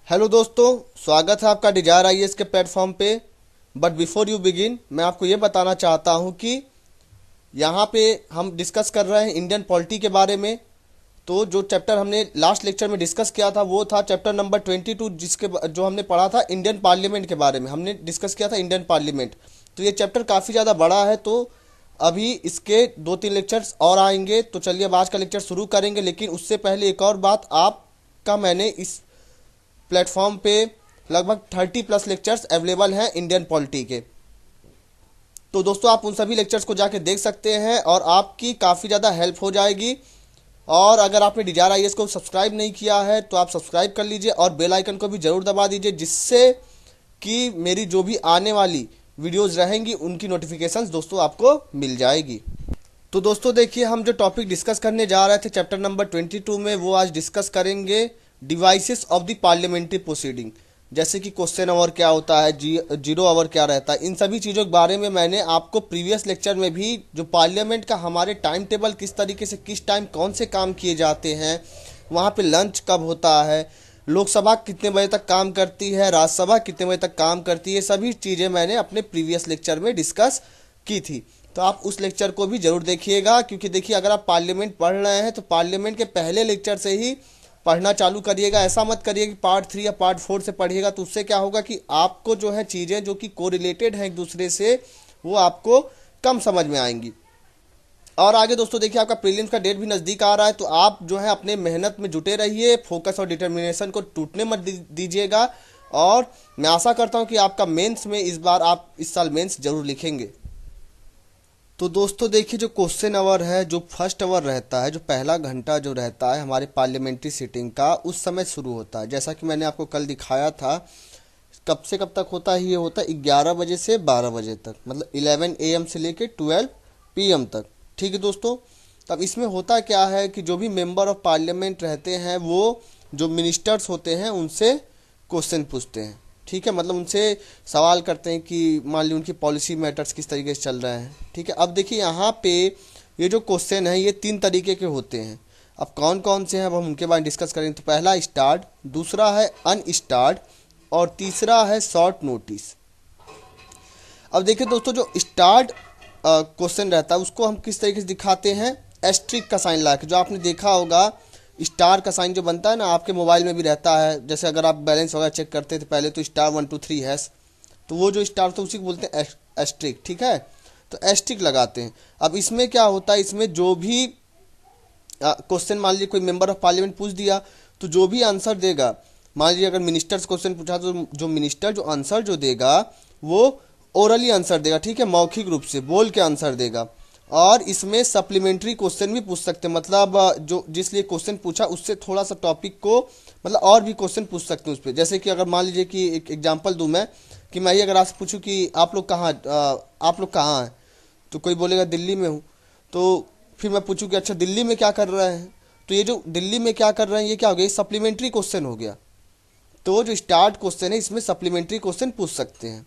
Hello दोस्तों, स्वागत है आपका डिजायर आईएएस के प्लेटफॉर्म पे। बट बिफोर यू बिगिन, मैं आपको ये बताना चाहता हूँ कि यहाँ पे हम डिस्कस कर रहे हैं इंडियन पॉलिटी के बारे में। तो जो चैप्टर हमने लास्ट लेक्चर में डिस्कस किया था वो था चैप्टर नंबर 22, जो हमने पढ़ा था इंडियन पार्लियामेंट के बारे में। हमने डिस्कस किया था इंडियन पार्लियामेंट। तो ये चैप्टर काफ़ी ज़्यादा बड़ा है, तो अभी इसके 2-3 लेक्चर्स और आएंगे। तो चलिए अब आज का लेक्चर शुरू करेंगे, लेकिन उससे पहले एक और बात आपका, मैंने इस प्लेटफॉर्म पे लगभग 30+ लेक्चर्स अवेलेबल हैं इंडियन पॉलिटी के। तो दोस्तों आप उन सभी लेक्चर्स को जाके देख सकते हैं और आपकी काफ़ी ज़्यादा हेल्प हो जाएगी। और अगर आपने डिजायर आईएएस को सब्सक्राइब नहीं किया है तो आप सब्सक्राइब कर लीजिए और बेल आइकन को भी ज़रूर दबा दीजिए, जिससे कि मेरी जो भी आने वाली वीडियोज़ रहेंगी उनकी नोटिफिकेशंस दोस्तों आपको मिल जाएगी। तो दोस्तों देखिए, हम जो टॉपिक डिस्कस करने जा रहे थे चैप्टर नंबर 22 में, वो आज डिस्कस करेंगे devices of the parliamentary proceeding. जैसे कि क्वेश्चन आवर क्या होता है, जीरो आवर क्या रहता है, इन सभी चीज़ों के बारे में मैंने आपको प्रीवियस लेक्चर में भी, जो पार्लियामेंट का हमारे टाइम टेबल किस तरीके से, किस टाइम कौन से काम किए जाते हैं, वहाँ पे लंच कब होता है, लोकसभा कितने बजे तक काम करती है, राज्यसभा कितने बजे तक काम करती है, सभी चीज़ें मैंने अपने प्रीवियस लेक्चर में डिस्कस की थी। तो आप उस लेक्चर को भी जरूर देखिएगा, क्योंकि देखिए अगर आप पार्लियामेंट पढ़ रहे हैं तो पार्लियामेंट के पहले लेक्चर से ही पढ़ना चालू करिएगा। ऐसा मत करिए कि पार्ट 3 या पार्ट 4 से पढ़िएगा, तो उससे क्या होगा कि आपको जो है चीज़ें जो कि कोरिलेटेड हैं एक दूसरे से, वो आपको कम समझ में आएंगी। और आगे दोस्तों देखिए, आपका प्रीलिम्स का डेट भी नज़दीक आ रहा है, तो आप जो है अपने मेहनत में जुटे रहिए, फोकस और डिटर्मिनेशन को टूटने मत दीजिएगा। और मैं आशा करता हूँ कि आपका मेंस में इस बार आप इस साल मेंस जरूर लिखेंगे। तो दोस्तों देखिए, जो क्वेश्चन आवर है, जो फर्स्ट आवर रहता है, जो पहला घंटा जो रहता है हमारे पार्लियामेंट्री सिटिंग का, उस समय शुरू होता है। जैसा कि मैंने आपको कल दिखाया था, कब से कब तक होता है, ये होता है 11 बजे से 12 बजे तक, मतलब 11 AM से लेके 12 PM तक। ठीक है दोस्तों। तब इसमें होता क्या है कि जो भी मेंबर ऑफ पार्लियामेंट रहते हैं, वो जो मिनिस्टर्स होते हैं उनसे क्वेश्चन पूछते हैं। ठीक है, मतलब उनसे सवाल करते हैं कि मान ली उनकी पॉलिसी मैटर्स किस तरीके से चल रहे हैं। ठीक है, अब देखिए यहाँ पे ये जो क्वेश्चन है ये 3 तरीके के होते हैं। अब कौन कौन से हैं, अब हम उनके बारे में डिस्कस करेंगे। तो पहला स्टार्ट, दूसरा है अनस्टार्ट और तीसरा है शॉर्ट नोटिस। अब देखिए दोस्तों, जो स्टार्ट क्वेश्चन रहता है उसको हम किस तरीके से दिखाते हैं, एस्ट्रिक का साइन लगा के। जो आपने देखा होगा स्टार का साइन जो बनता है ना, आपके मोबाइल में भी रहता है। जैसे अगर आप बैलेंस वगैरह चेक करते थे पहले, तो स्टार 1 2 3 हैश, तो वो जो स्टार था उसी को बोलते हैं एस्ट्रिक। ठीक है, तो एस्ट्रिक लगाते हैं। अब इसमें क्या होता है, इसमें जो भी क्वेश्चन मान लीजिए कोई मेंबर ऑफ पार्लियामेंट पूछ दिया, तो जो भी आंसर देगा, मान लीजिए अगर मिनिस्टर क्वेश्चन पूछा तो जो मिनिस्टर जो आंसर जो देगा वो ओरली आंसर देगा। ठीक है, मौखिक रूप से बोल के आंसर देगा। और इसमें सप्लीमेंट्री क्वेश्चन भी पूछ सकते हैं, मतलब जो जिसलिए क्वेश्चन पूछा उससे थोड़ा सा टॉपिक को, मतलब और भी क्वेश्चन पूछ सकते हैं उस पर। जैसे कि अगर मान लीजिए कि एक एग्जांपल दूं मैं, कि मैं ये अगर आपसे पूछूं कि आप लोग कहाँ हैं, तो कोई बोलेगा दिल्ली में हूँ। तो फिर मैं पूछूं कि अच्छा दिल्ली में क्या कर रहे हैं, तो ये जो दिल्ली में क्या कर रहे हैं ये क्या हो गया, ये सप्लीमेंट्री क्वेश्चन हो गया। तो जो स्टार्ट क्वेश्चन है इसमें सप्लीमेंट्री क्वेश्चन पूछ सकते हैं।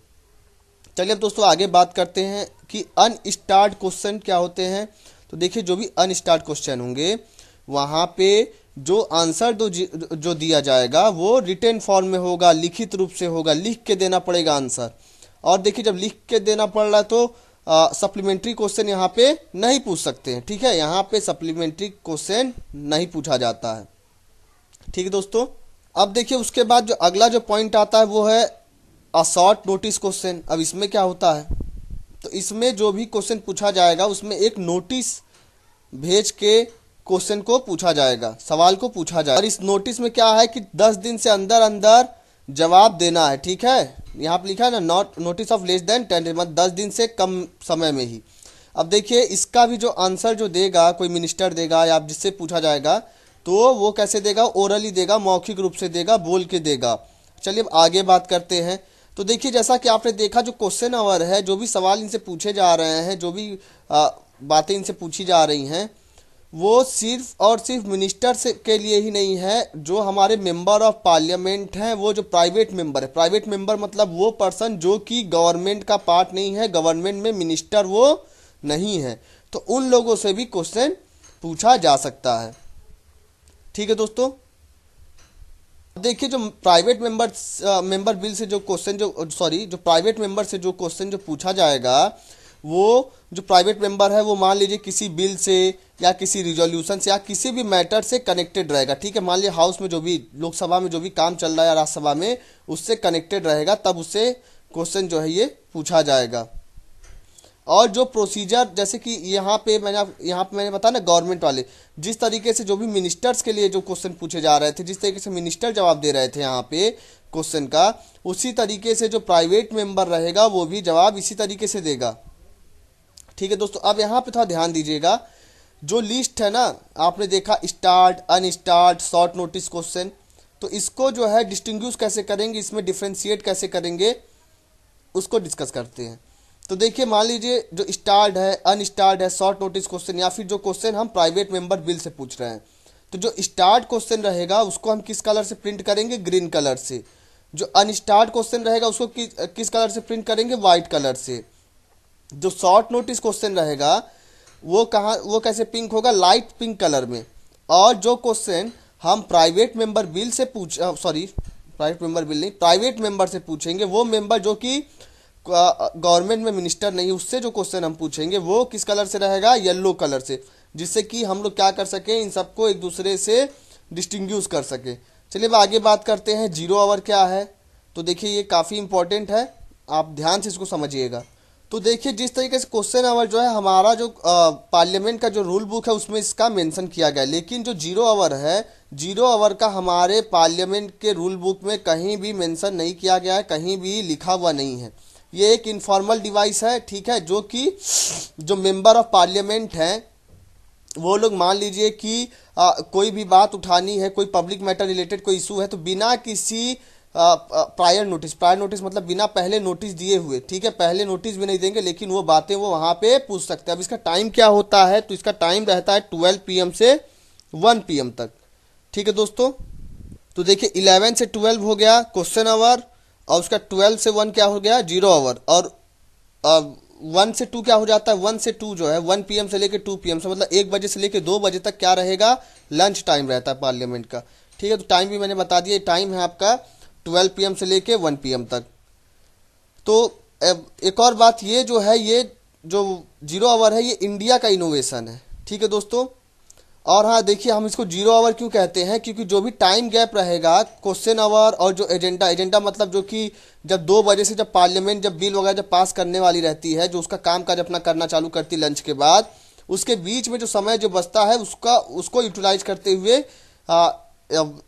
चलिए अब दोस्तों आगे बात करते हैं कि अनस्टार्ट क्वेश्चन क्या होते हैं। तो देखिए, जो भी अनस्टार्ट क्वेश्चन होंगे वहाँ पे जो आंसर जो दिया जाएगा वो रिटन फॉर्म में होगा, लिखित रूप से होगा, लिख के देना पड़ेगा आंसर। और देखिए, जब लिख के देना पड़ रहा है तो सप्लीमेंट्री क्वेश्चन यहाँ पे नहीं पूछ सकते हैं। ठीक है, यहाँ पे सप्लीमेंट्री क्वेश्चन नहीं पूछा जाता है। ठीक है दोस्तों। अब देखिए, उसके बाद जो अगला जो पॉइंट आता है वो है शॉर्ट नोटिस क्वेश्चन। अब इसमें क्या होता है, तो इसमें जो भी क्वेश्चन पूछा जाएगा उसमें एक नोटिस भेज के क्वेश्चन को पूछा जाएगा, सवाल को पूछा जाएगा। और इस नोटिस में क्या है कि 10 दिन से अंदर अंदर जवाब देना है। ठीक है, यहाँ पे लिखा है ना, not notice of less than 10 days, मतलब 10 दिन से कम समय में ही। अब देखिए, इसका भी जो आंसर जो देगा कोई मिनिस्टर देगा या जिससे पूछा जाएगा, तो वो कैसे देगा, ओरली देगा, मौखिक रूप से देगा, बोल के देगा। चलिए अब आगे बात करते हैं। तो देखिए, जैसा कि आपने देखा, जो क्वेश्चन आवर है, जो भी सवाल इनसे पूछे जा रहे हैं, जो भी बातें इनसे पूछी जा रही हैं, वो सिर्फ और सिर्फ मिनिस्टर से के लिए ही नहीं है। जो हमारे मेंबर ऑफ पार्लियामेंट हैं, वो जो प्राइवेट मेंबर है, प्राइवेट मेंबर मतलब वो पर्सन जो कि गवर्नमेंट का पार्ट नहीं है, गवर्नमेंट में मिनिस्टर वो नहीं है, तो उन लोगों से भी क्वेश्चन पूछा जा सकता है। ठीक है दोस्तों। देखिए जो प्राइवेट मेंबर बिल से जो क्वेश्चन जो प्राइवेट मेंबर से जो क्वेश्चन जो पूछा जाएगा, वो जो प्राइवेट मेंबर है वो मान लीजिए किसी बिल से या किसी रिजोल्यूशन से या किसी भी मैटर से कनेक्टेड रहेगा। ठीक है, मान लीजिए हाउस में जो भी लोकसभा में जो भी काम चल रहा है या राज्यसभा में उससे कनेक्टेड रहेगा, तब उससे क्वेश्चन जो है ये पूछा जाएगा। और जो प्रोसीजर, जैसे कि यहाँ पे मैंने बताया ना, गवर्नमेंट वाले जिस तरीके से जो भी मिनिस्टर्स के लिए जो क्वेश्चन पूछे जा रहे थे, जिस तरीके से मिनिस्टर जवाब दे रहे थे यहाँ पे क्वेश्चन का, उसी तरीके से जो प्राइवेट मेंबर रहेगा वो भी जवाब इसी तरीके से देगा। ठीक है दोस्तों, अब यहाँ पे थोड़ा ध्यान दीजिएगा। जो लिस्ट है ना, आपने देखा start, unstarred, short notice question, तो इसको जो है डिस्टिंग्विश कैसे करेंगे, इसमें डिफ्रेंशिएट कैसे करेंगे, उसको डिस्कस करते हैं। तो देखिए, मान लीजिए जो स्टार्ट है, अनस्टार्ट है, शॉर्ट नोटिस क्वेश्चन, या फिर जो क्वेश्चन हम प्राइवेट मेंबर बिल से पूछ रहे हैं, तो जो स्टार्ट क्वेश्चन रहेगा उसको हम किस कलर से प्रिंट करेंगे, ग्रीन कलर से। जो अनस्टार्ट क्वेश्चन रहेगा उसको किस कलर से प्रिंट करेंगे, व्हाइट कलर से। जो शॉर्ट नोटिस क्वेश्चन रहेगा वो कैसे पिंक होगा, लाइट पिंक कलर में। और जो क्वेश्चन हम प्राइवेट मेंबर बिल से प्राइवेट मेंबर बिल नहीं, प्राइवेट मेंबर से पूछेंगे, वो मेंबर जो कि गवर्नमेंट में मिनिस्टर नहीं, उससे जो क्वेश्चन हम पूछेंगे वो किस कलर से रहेगा, येलो कलर से, जिससे कि हम लोग क्या कर सकें, इन सबको एक दूसरे से डिस्टिंग्विश कर सके। चलिए अब आगे बात करते हैं जीरो आवर क्या है। तो देखिए ये काफ़ी इंपॉर्टेंट है, आप ध्यान से इसको समझिएगा। तो देखिए जिस तरीके से क्वेश्चन आवर जो है हमारा जो पार्लियामेंट का जो रूल बुक है उसमें इसका मेंशन किया गया है, लेकिन जो जीरो आवर है, जीरो आवर का हमारे पार्लियामेंट के रूल बुक में कहीं भी मेंशन नहीं किया गया है, कहीं भी लिखा हुआ नहीं है। ये एक इनफॉर्मल डिवाइस है, ठीक है, जो कि जो मेंबर ऑफ पार्लियामेंट हैं वो लोग मान लीजिए कि कोई भी बात उठानी है, कोई पब्लिक मैटर रिलेटेड कोई इशू है, तो बिना किसी प्रायर नोटिस मतलब बिना पहले नोटिस दिए हुए, ठीक है, पहले नोटिस भी नहीं देंगे, लेकिन वो बातें वो वहाँ पे पूछ सकते हैं। अब इसका टाइम क्या होता है, तो इसका टाइम रहता है 12 PM से 1 PM तक। ठीक है दोस्तों, तो देखिए 11 से 12 हो गया क्वेश्चन आवर, और उसका 12 से 1 क्या हो गया, जीरो आवर। और 1 से 2 क्या हो जाता है, 1 से 2 जो है 1 PM से लेकर 2 PM से, मतलब 1 बजे से लेकर 2 बजे तक क्या रहेगा, लंच टाइम रहता है पार्लियामेंट का। ठीक है, तो टाइम भी मैंने बता दिया, टाइम है आपका 12 PM से लेके 1 PM तक। तो एक और बात, ये जो है, ये जो जीरो आवर है ये इंडिया का इनोवेशन है। ठीक है दोस्तों, और हाँ देखिए हम इसको जीरो आवर क्यों कहते हैं, क्योंकि जो भी टाइम गैप रहेगा क्वेश्चन आवर और जो एजेंडा मतलब जो कि जब 2 बजे से जब पार्लियामेंट जब बिल वगैरह जब पास करने वाली रहती है, जो उसका काम काज अपना करना चालू करती है लंच के बाद, उसके बीच में जो समय जो बचता है उसको यूटिलाइज करते हुए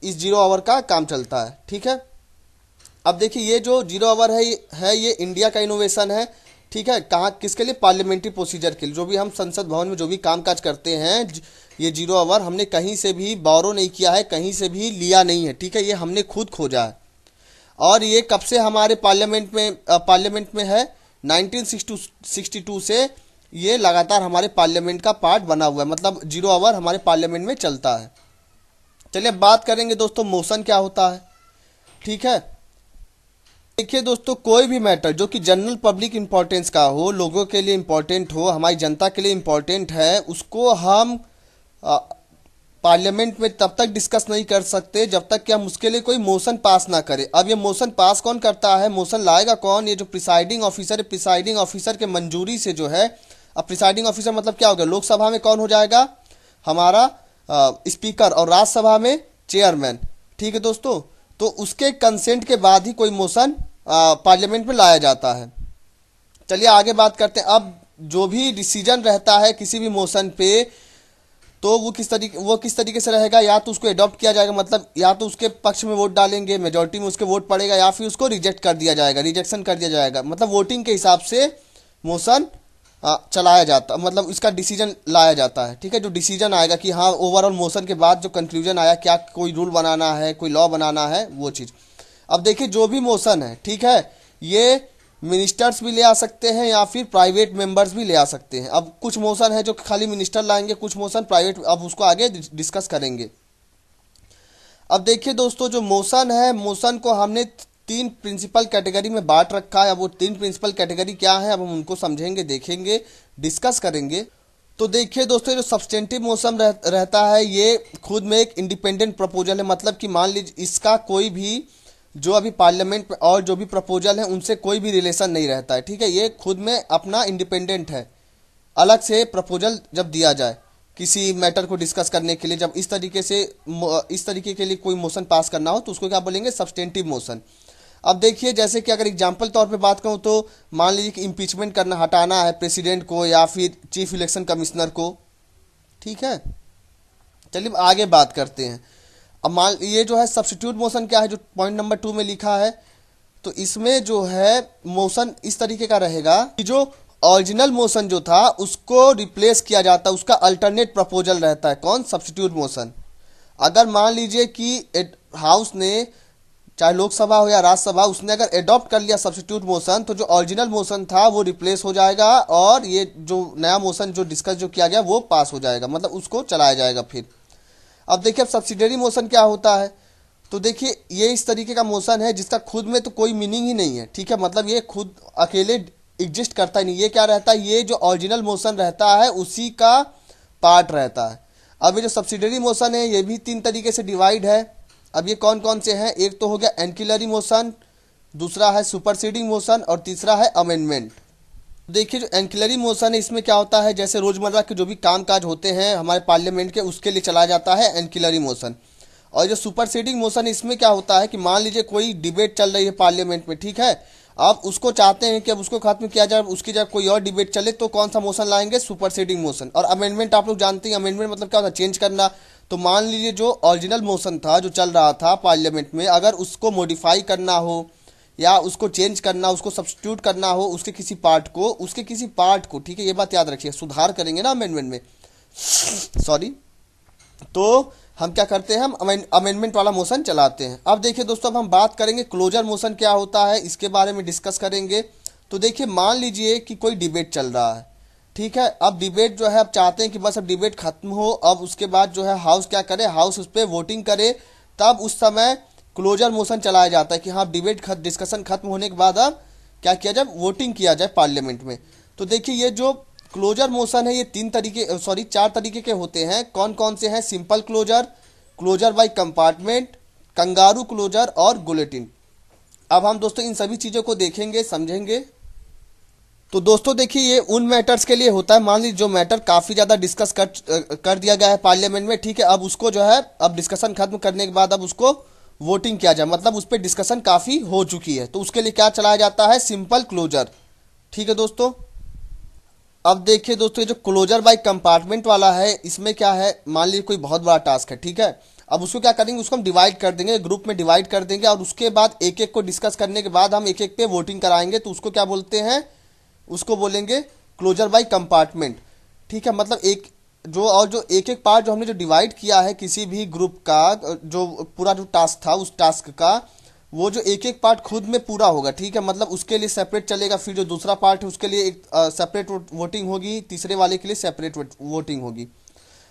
इस जीरो आवर का काम चलता है। ठीक है, अब देखिए ये जो जीरो आवर है ये इंडिया का इनोवेशन है। ठीक है, कहाँ किसके लिए, पार्लियामेंट्री प्रोसीजर के लिए। जो भी हम संसद भवन में जो भी कामकाज करते हैं, ये जीरो आवर हमने कहीं से भी बोरो नहीं किया है, कहीं से भी लिया नहीं है। ठीक है, ये हमने खुद खोजा है। और ये कब से हमारे पार्लियामेंट में है, 1962 से ये लगातार हमारे पार्लियामेंट का पार्ट बना हुआ है, मतलब जीरो आवर हमारे पार्लियामेंट में चलता है। चलिए अब बात करेंगे दोस्तों मोशन क्या होता है। ठीक है, देखिए दोस्तों, कोई भी मैटर जो कि जनरल पब्लिक इंपॉर्टेंस का हो, लोगों के लिए इंपॉर्टेंट हो, हमारी जनता के लिए इंपॉर्टेंट है, उसको हम पार्लियामेंट में तब तक डिस्कस नहीं कर सकते जब तक कि हम उसके लिए कोई मोशन पास ना करें। अब ये मोशन पास कौन करता है, मोशन लाएगा कौन, ये जो प्रिसाइडिंग ऑफिसर है, प्रिसाइडिंग ऑफिसर के मंजूरी से जो है। अब प्रिसाइडिंग ऑफिसर मतलब क्या होगा, लोकसभा में कौन हो जाएगा, हमारा स्पीकर, और राज्यसभा में चेयरमैन। ठीक है दोस्तों, तो उसके कंसेंट के बाद ही कोई मोशन पार्लियामेंट में लाया जाता है। चलिए आगे बात करते हैं। अब जो भी डिसीजन रहता है किसी भी मोशन पे, तो वो किस तरीके से रहेगा, या तो उसको अडॉप्ट किया जाएगा, मतलब या तो उसके पक्ष में वोट डालेंगे, मेजॉरिटी में उसके वोट पड़ेगा, या फिर उसको रिजेक्ट कर दिया जाएगा, रिजेक्शन कर दिया जाएगा, मतलब वोटिंग के हिसाब से मोशन चलाया जाता, मतलब इसका डिसीजन लाया जाता है। ठीक है, जो डिसीजन आएगा कि हाँ ओवरऑल मोशन के बाद जो कंक्लूजन आया, क्या कोई रूल बनाना है, कोई लॉ बनाना है, वो चीज़। अब देखिए जो भी मोशन है, ठीक है, ये मिनिस्टर्स भी ले आ सकते हैं या फिर प्राइवेट मेंबर्स भी ले आ सकते हैं। अब कुछ मोशन है जो खाली मिनिस्टर लाएंगे, कुछ मोशन प्राइवेट, अब उसको आगे डिस्कस करेंगे। अब देखिए दोस्तों, जो मोशन है, मोशन को हमने 3 प्रिंसिपल कैटेगरी में बांट रखा है। अब वो 3 प्रिंसिपल कैटेगरी क्या है, अब हम उनको समझेंगे, देखेंगे, डिस्कस करेंगे। तो देखिए दोस्तों, जो सब्सटेंटिव मोशन रहता है ये खुद में एक इंडिपेंडेंट प्रपोजल है। मतलब कि मान लीजिए इसका कोई भी जो अभी पार्लियामेंट में और जो भी प्रपोजल है उनसे कोई भी रिलेशन नहीं रहता है। ठीक है, ये खुद में अपना इंडिपेंडेंट है। अलग से प्रपोजल जब दिया जाए किसी मैटर को डिस्कस करने के लिए, जब इस तरीके के लिए कोई मोशन पास करना हो तो उसको क्या बोलेंगे, सब्सटेंटिव मोशन। अब देखिए, जैसे कि अगर एग्जाम्पल तौर पे बात करूं तो मान लीजिए कि इम्पीचमेंट करना, हटाना है प्रेसिडेंट को या फिर चीफ इलेक्शन कमिश्नर को। ठीक है, चलिए आगे बात करते हैं। अब मान ये जो है सब्स्टिट्यूट मोशन क्या है, जो पॉइंट नंबर 2 में लिखा है, तो इसमें जो है मोशन इस तरीके का रहेगा कि जो ओरिजिनल मोशन जो था उसको रिप्लेस किया जाता है, उसका अल्टरनेट प्रपोजल रहता है। कौन, सब्स्टिट्यूट मोशन। अगर मान लीजिए कि हाउस ने, चाहे लोकसभा हो या राज्यसभा, उसने अगर एडॉप्ट कर लिया सब्स्टिट्यूट मोशन, तो जो ओरिजिनल मोशन था वो रिप्लेस हो जाएगा और ये जो नया मोशन जो डिस्कस जो किया गया वो पास हो जाएगा, मतलब उसको चलाया जाएगा फिर। अब देखिए, अब सब्सिडरी मोशन क्या होता है, तो देखिए ये इस तरीके का मोशन है जिसका खुद में तो कोई मीनिंग ही नहीं है। ठीक है, मतलब ये खुद अकेले एग्जिस्ट करता ही नहीं। ये क्या रहता है, ये जो ओरिजिनल मोशन रहता है उसी का पार्ट रहता है। अब ये जो सब्सिडरी मोशन है ये भी 3 तरीके से डिवाइड है। अब ये कौन कौन से हैं, एक तो हो गया एंकिलरी मोशन, दूसरा है सुपरसीडिंग मोशन और तीसरा है अमेंडमेंट। देखिए, जो एंकिलरी मोशन है इसमें क्या होता है, जैसे रोजमर्रा के जो भी कामकाज होते हैं हमारे पार्लियामेंट के, उसके लिए चलाया जाता है एंकिलरी मोशन। और जो सुपरसीडिंग मोशन है इसमें क्या होता है कि मान लीजिए कोई डिबेट चल रही है पार्लियामेंट में, ठीक है, अब उसको चाहते हैं कि अब उसको खत्म किया जाए, उसकी जगह कोई और डिबेट चले, तो कौन सा मोशन लाएंगे, सुपरसीडिंग मोशन। और अमेंडमेंट आप लोग जानते हैं, अमेंडमेंट मतलब क्या होता है, चेंज करना। तो मान लीजिए जो ओरिजिनल मोशन था जो चल रहा था पार्लियामेंट में, अगर उसको मॉडिफाई करना हो या उसको चेंज करना, उसको सब्स्टिट्यूट करना हो, उसके किसी पार्ट को, ठीक है, ये बात याद रखिए, सुधार करेंगे ना अमेंडमेंट में, सॉरी, तो हम क्या करते हैं, हम अमेंडमेंट वाला मोशन चलाते हैं। अब देखिए दोस्तों, अब हम बात करेंगे क्लोजर मोशन क्या होता है, इसके बारे में डिस्कस करेंगे। तो देखिए, मान लीजिए कि कोई डिबेट चल रहा है, ठीक है, अब डिबेट जो है, अब चाहते हैं कि बस अब डिबेट खत्म हो, अब उसके बाद जो है हाउस क्या करे, हाउस उस पर वोटिंग करे, तब उस समय क्लोजर मोशन चलाया जाता है कि हाँ डिबेट डिस्कशन खत्म होने के बाद अब क्या किया जाए, वोटिंग किया जाए पार्लियामेंट में। तो देखिए, ये जो क्लोजर मोशन है ये 4 तरीके के होते हैं। कौन कौन से हैं, simple closure, closure by compartment, kangaroo closure और गुलेटिन। अब हम दोस्तों इन सभी चीज़ों को देखेंगे, समझेंगे। तो दोस्तों देखिए, ये उन मैटर्स के लिए होता है, मान लीजिए जो मैटर काफ़ी ज़्यादा डिस्कस कर दिया गया है पार्लियामेंट में, ठीक है, अब उसको जो है, अब डिस्कशन खत्म करने के बाद अब उसको वोटिंग किया जाए, मतलब उस पर डिस्कशन काफ़ी हो चुकी है, तो उसके लिए क्या चलाया जाता है, सिंपल क्लोजर। ठीक है दोस्तों। अब देखिए दोस्तों, ये जो क्लोजर बाय कंपार्टमेंट वाला है, इसमें क्या है, मान लीजिए कोई बहुत बड़ा टास्क है, ठीक है, अब उसको क्या करेंगे, उसको हम डिवाइड कर देंगे, ग्रुप में डिवाइड कर देंगे, और उसके बाद एक एक को डिस्कस करने के बाद हम एक एक पे वोटिंग कराएंगे, तो उसको क्या बोलते हैं, उसको बोलेंगे क्लोजर बाय कंपार्टमेंट। ठीक है, मतलब जो एक एक पार्ट जो हमने जो डिवाइड किया है किसी भी ग्रुप का, जो पूरा जो टास्क था उस टास्क का, वो जो एक एक पार्ट खुद में पूरा होगा, ठीक है, मतलब उसके लिए सेपरेट चलेगा, फिर जो दूसरा पार्ट है उसके लिए एक सेपरेट वोटिंग होगी, तीसरे वाले के लिए सेपरेट वोटिंग होगी।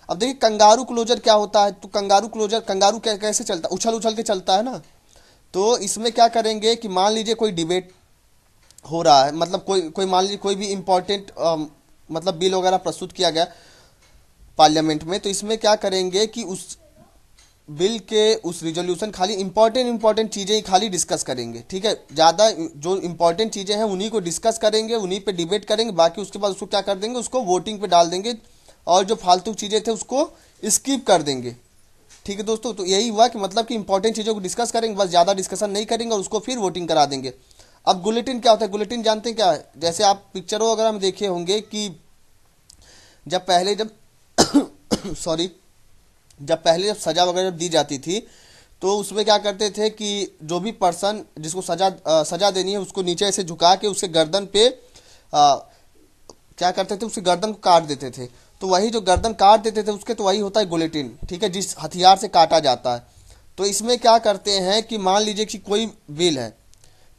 अब देखिए, कंगारू क्लोजर क्या होता है, तो कंगारू कैसे चलता है, उछल उछल के चलता है ना। तो इसमें क्या करेंगे कि मान लीजिए कोई डिबेट हो रहा है, मतलब कोई मान लीजिए कोई भी इम्पोर्टेंट मतलब बिल वगैरह प्रस्तुत किया गया पार्लियामेंट में, तो इसमें क्या करेंगे कि उस बिल के उस रिजोल्यूशन खाली इंपॉर्टेंट चीज़ें ही खाली डिस्कस करेंगे, ठीक है, ज़्यादा जो इंपॉर्टेंट चीज़ें हैं उन्हीं को डिस्कस करेंगे, उन्हीं पे डिबेट करेंगे, बाकी उसके बाद उसको क्या कर देंगे, उसको वोटिंग पे डाल देंगे, और जो फालतू चीज़ें थे उसको स्किप कर देंगे। ठीक है दोस्तों, तो यही हुआ कि मतलब कि इंपॉर्टेंट चीज़ों को डिस्कस करेंगे, बस ज़्यादा डिस्कशन नहीं करेंगे और उसको फिर वोटिंग करा देंगे। अब बुलेटिन क्या होता है, बुलेटिन जानते हैं क्या है, जैसे आप पिक्चरों वगैरह में देखे होंगे कि जब सॉरी, जब सजा वगैरह दी जाती थी, तो उसमें क्या करते थे कि जो भी पर्सन जिसको सजा देनी है उसको नीचे से झुका के उसके गर्दन पे क्या करते थे, उसके गर्दन को काट देते थे। तो वही जो गर्दन काट देते थे उसके, तो वही होता है गुलेटिन, ठीक है, जिस हथियार से काटा जाता है। तो इसमें क्या करते हैं कि मान लीजिए कि कोई बिल है,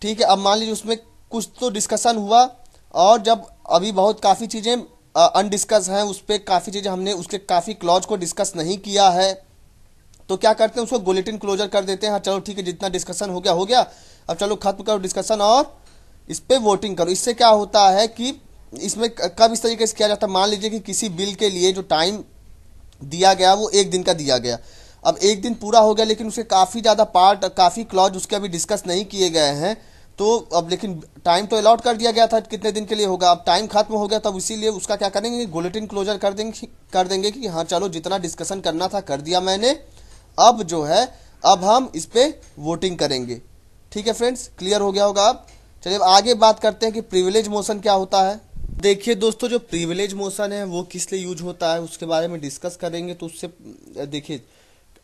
ठीक है, अब मान लीजिए उसमें कुछ तो डिस्कशन हुआ, और जब अभी बहुत काफ़ी चीज़ें अनडिस्कस हैं, उस पर काफ़ी चीज़ें हमने उसके काफ़ी क्लॉज को डिस्कस नहीं किया है, तो क्या करते हैं, उसको बुलेटिन क्लोजर कर देते हैं। हाँ चलो ठीक है, जितना डिस्कशन हो गया, अब चलो खत्म करो डिस्कसन और इस पर वोटिंग करो। इससे क्या होता है कि इसमें कब इस तरीके से किया जाता है, मान लीजिए कि किसी बिल के लिए जो टाइम दिया गया वो 1 दिन का दिया गया। अब 1 दिन पूरा हो गया लेकिन उसके काफ़ी ज़्यादा पार्ट, काफ़ी क्लॉज उसके अभी डिस्कस नहीं किए गए हैं। तो अब लेकिन टाइम तो अलॉट कर दिया गया था कितने दिन के लिए होगा, अब टाइम खत्म हो गया, तब इसीलिए उसका क्या करेंगे, बुलेटिन क्लोजर कर देंगे कि हाँ चलो जितना डिस्कशन करना था कर दिया मैंने, अब जो है अब हम इस पे वोटिंग करेंगे। ठीक है फ्रेंड्स, क्लियर हो गया होगा। अब चलिए अब आगे बात करते हैं कि प्रिविलेज मोशन क्या होता है। देखिए दोस्तों, जो प्रिविलेज मोशन है वो किस लिए यूज होता है उसके बारे में डिस्कस करेंगे। तो उससे देखिए,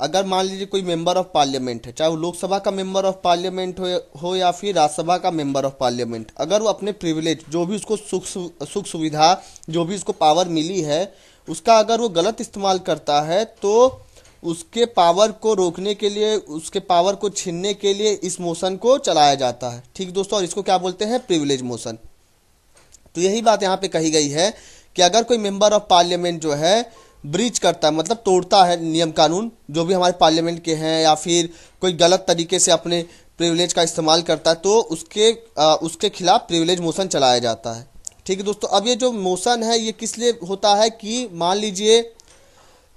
अगर मान लीजिए कोई मेंबर ऑफ पार्लियामेंट है, चाहे वो लोकसभा का मेंबर ऑफ पार्लियामेंट हो या फिर राज्यसभा का मेंबर ऑफ पार्लियामेंट, अगर वो अपने प्रिविलेज जो भी उसको सुख सुविधा जो भी उसको पावर मिली है उसका अगर वो गलत इस्तेमाल करता है तो उसके पावर को रोकने के लिए, उसके पावर को छीनने के लिए इस मोशन को चलाया जाता है। ठीक दोस्तों, और इसको क्या बोलते हैं, प्रिविलेज मोशन। तो यही बात यहाँ पे कही गई है कि अगर कोई मेंबर ऑफ पार्लियामेंट जो है ब्रीच करता है, मतलब तोड़ता है नियम कानून जो भी हमारे पार्लियामेंट के हैं, या फिर कोई गलत तरीके से अपने प्रिविलेज का इस्तेमाल करता है, तो उसके खिलाफ प्रिविलेज मोशन चलाया जाता है। ठीक है दोस्तों, अब ये जो मोशन है ये किस लिए होता है कि मान लीजिए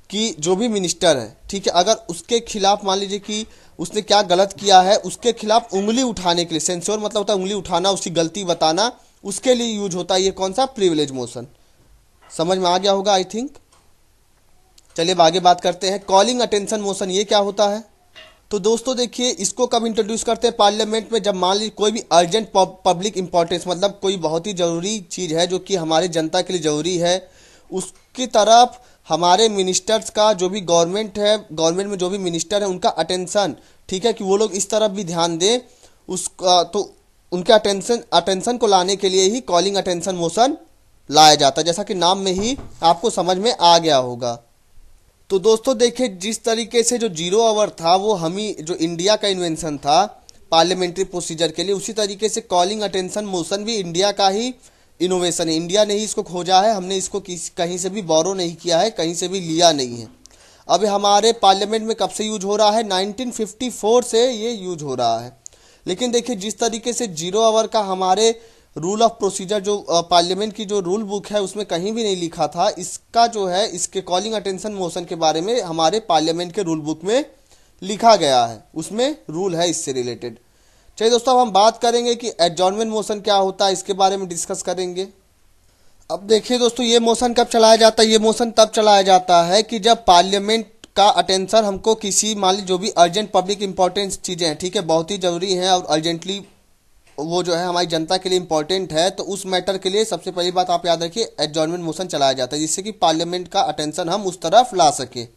कि जो भी मिनिस्टर है, ठीक है, अगर उसके खिलाफ मान लीजिए कि उसने क्या गलत किया है, उसके खिलाफ उंगली उठाने के लिए, सेंसोर मतलब होता है उंगली उठाना, उसकी गलती बताना, उसके लिए यूज होता है ये कौन सा, प्रिविलेज मोशन। समझ में आ गया होगा आई थिंक। चलिए अब आगे बात करते हैं, कॉलिंग अटेंशन मोशन ये क्या होता है। तो दोस्तों देखिए, इसको कब इंट्रोड्यूस करते हैं पार्लियामेंट में, जब मान लीजिए कोई भी अर्जेंट पब्लिक इंपॉर्टेंस, मतलब कोई बहुत ही जरूरी चीज़ है जो कि हमारी जनता के लिए जरूरी है, उसकी तरफ हमारे मिनिस्टर्स का, जो भी गवर्नमेंट है, गवर्नमेंट में जो भी मिनिस्टर है उनका अटेंशन, ठीक है, कि वो लोग इस तरफ भी ध्यान दें उसका, तो उनके अटेंशन को लाने के लिए ही कॉलिंग अटेंशन मोशन लाया जाता है, जैसा कि नाम में ही आपको समझ में आ गया होगा। तो दोस्तों देखिए, जिस तरीके से जो 0 आवर था वो हम ही, जो इंडिया का इन्वेंशन था पार्लियामेंट्री प्रोसीजर के लिए, उसी तरीके से कॉलिंग अटेंशन मोशन भी इंडिया का ही इनोवेशन है। इंडिया ने ही इसको खोजा है, हमने इसको कहीं से भी बोरो नहीं किया है, कहीं से भी लिया नहीं है। अब हमारे पार्लियामेंट में कब से यूज हो रहा है, 1954 से ये यूज हो रहा है। लेकिन देखिए, जिस तरीके से 0 आवर का हमारे रूल ऑफ प्रोसीजर, जो पार्लियामेंट की जो रूल बुक है उसमें कहीं भी नहीं लिखा था, इसका जो है, इसके कॉलिंग अटेंशन मोशन के बारे में हमारे पार्लियामेंट के रूल बुक में लिखा गया है, उसमें रूल है इससे रिलेटेड। चलिए दोस्तों, अब हम बात करेंगे कि एडजॉर्नमेंट मोशन क्या होता है, इसके बारे में डिस्कस करेंगे। अब देखिए दोस्तों, ये मोशन कब चलाया जाता है, ये मोशन तब चलाया जाता है कि जब पार्लियामेंट का अटेंशन हमको किसी, मान लीजिए जो भी अर्जेंट पब्लिक इंपॉर्टेंस चीज़ें हैं, ठीक है, बहुत ही ज़रूरी हैं और अर्जेंटली वो जो है हमारी जनता के लिए इंपॉर्टेंट है, तो उस मैटर के लिए सबसे पहली बात आप याद रखिए, एडजॉर्नमेंट मोशन चलाया जाता है, जिससे कि पार्लियामेंट का अटेंशन हम उस तरफ ला सके।